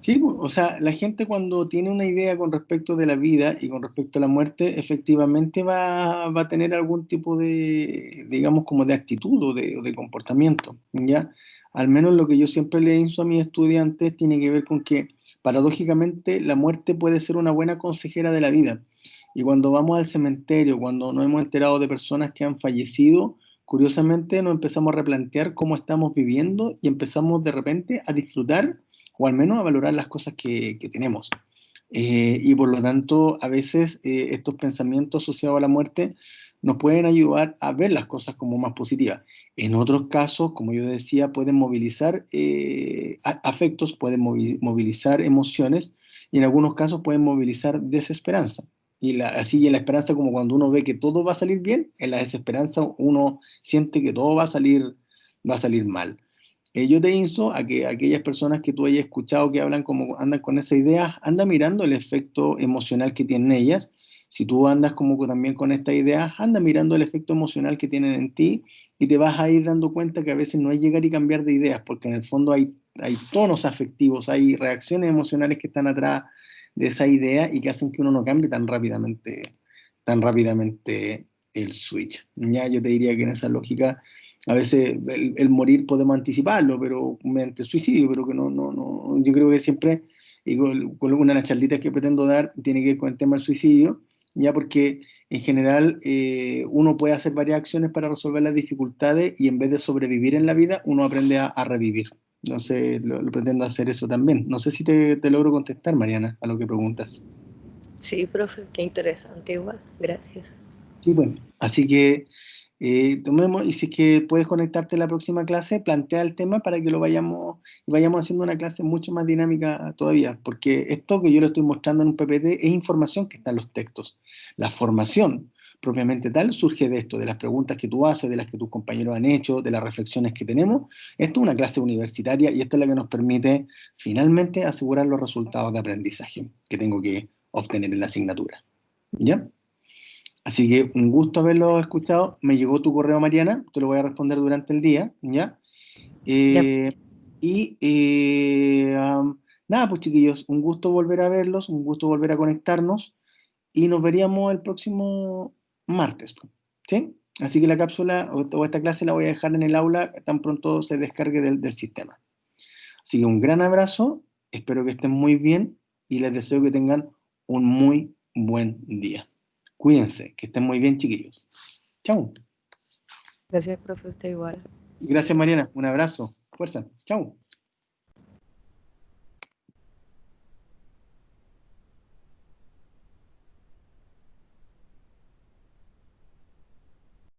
Sí, o sea, la gente cuando tiene una idea con respecto de la vida y con respecto a la muerte, efectivamente va a tener algún tipo de, digamos, como de actitud o de comportamiento, ¿ya? Al menos lo que yo siempre le insto a mis estudiantes tiene que ver con que, paradójicamente, la muerte puede ser una buena consejera de la vida. Y cuando vamos al cementerio, cuando nos hemos enterado de personas que han fallecido, curiosamente nos empezamos a replantear cómo estamos viviendo y empezamos de repente a disfrutar o al menos a valorar las cosas que tenemos. Y por lo tanto, a veces estos pensamientos asociados a la muerte nos pueden ayudar a ver las cosas como más positivas. En otros casos, como yo decía, pueden movilizar afectos, pueden movilizar emociones, y en algunos casos pueden movilizar desesperanza. Así en la esperanza, como cuando uno ve que todo va a salir bien, en la desesperanza uno siente que todo va a salir mal. Yo te insto a que aquellas personas que tú hayas escuchado que hablan como andan con esa idea, anda mirando el efecto emocional que tienen ellas. Si tú andas como también con esta idea, anda mirando el efecto emocional que tienen en ti y te vas a ir dando cuenta que a veces no es llegar y cambiar de ideas, porque en el fondo hay tonos afectivos, hay reacciones emocionales que están atrás de esa idea y que hacen que uno no cambie tan rápidamente el switch. Ya yo te diría que en esa lógica a veces el morir podemos anticiparlo, pero mediante suicidio, pero que no, yo creo que siempre, y con una de las charlitas que pretendo dar, tiene que ver con el tema del suicidio, ya porque en general uno puede hacer varias acciones para resolver las dificultades y en vez de sobrevivir en la vida, uno aprende a revivir. Entonces, lo pretendo hacer eso también. No sé si te logro contestar, Mariana, a lo que preguntas. Sí, profe, qué interesante igual. Gracias. Sí, bueno, así que tomemos, y si es que puedes conectarte a la próxima clase, plantea el tema para que vayamos haciendo una clase mucho más dinámica todavía, porque esto que yo le estoy mostrando en un PPT es información que está en los textos. La formación propiamente tal surge de esto, de las preguntas que tú haces, de las que tus compañeros han hecho, de las reflexiones que tenemos. Esto es una clase universitaria y esto es lo que nos permite finalmente asegurar los resultados de aprendizaje que tengo que obtener en la asignatura. ¿Ya? Así que un gusto haberlo escuchado. Me llegó tu correo, Mariana, te lo voy a responder durante el día, ¿ya? Ya, Eh, nada, pues chiquillos, un gusto volver a verlos, un gusto volver a conectarnos y nos veríamos el próximo martes, pues, ¿sí? Así que la cápsula o esta clase la voy a dejar en el aula tan pronto se descargue del sistema. Así que un gran abrazo, espero que estén muy bien y les deseo que tengan un muy buen día. Cuídense, que estén muy bien, chiquillos. Chau. gracias, profe, usted igual. Gracias, Mariana. Un abrazo. Fuerza. Chau.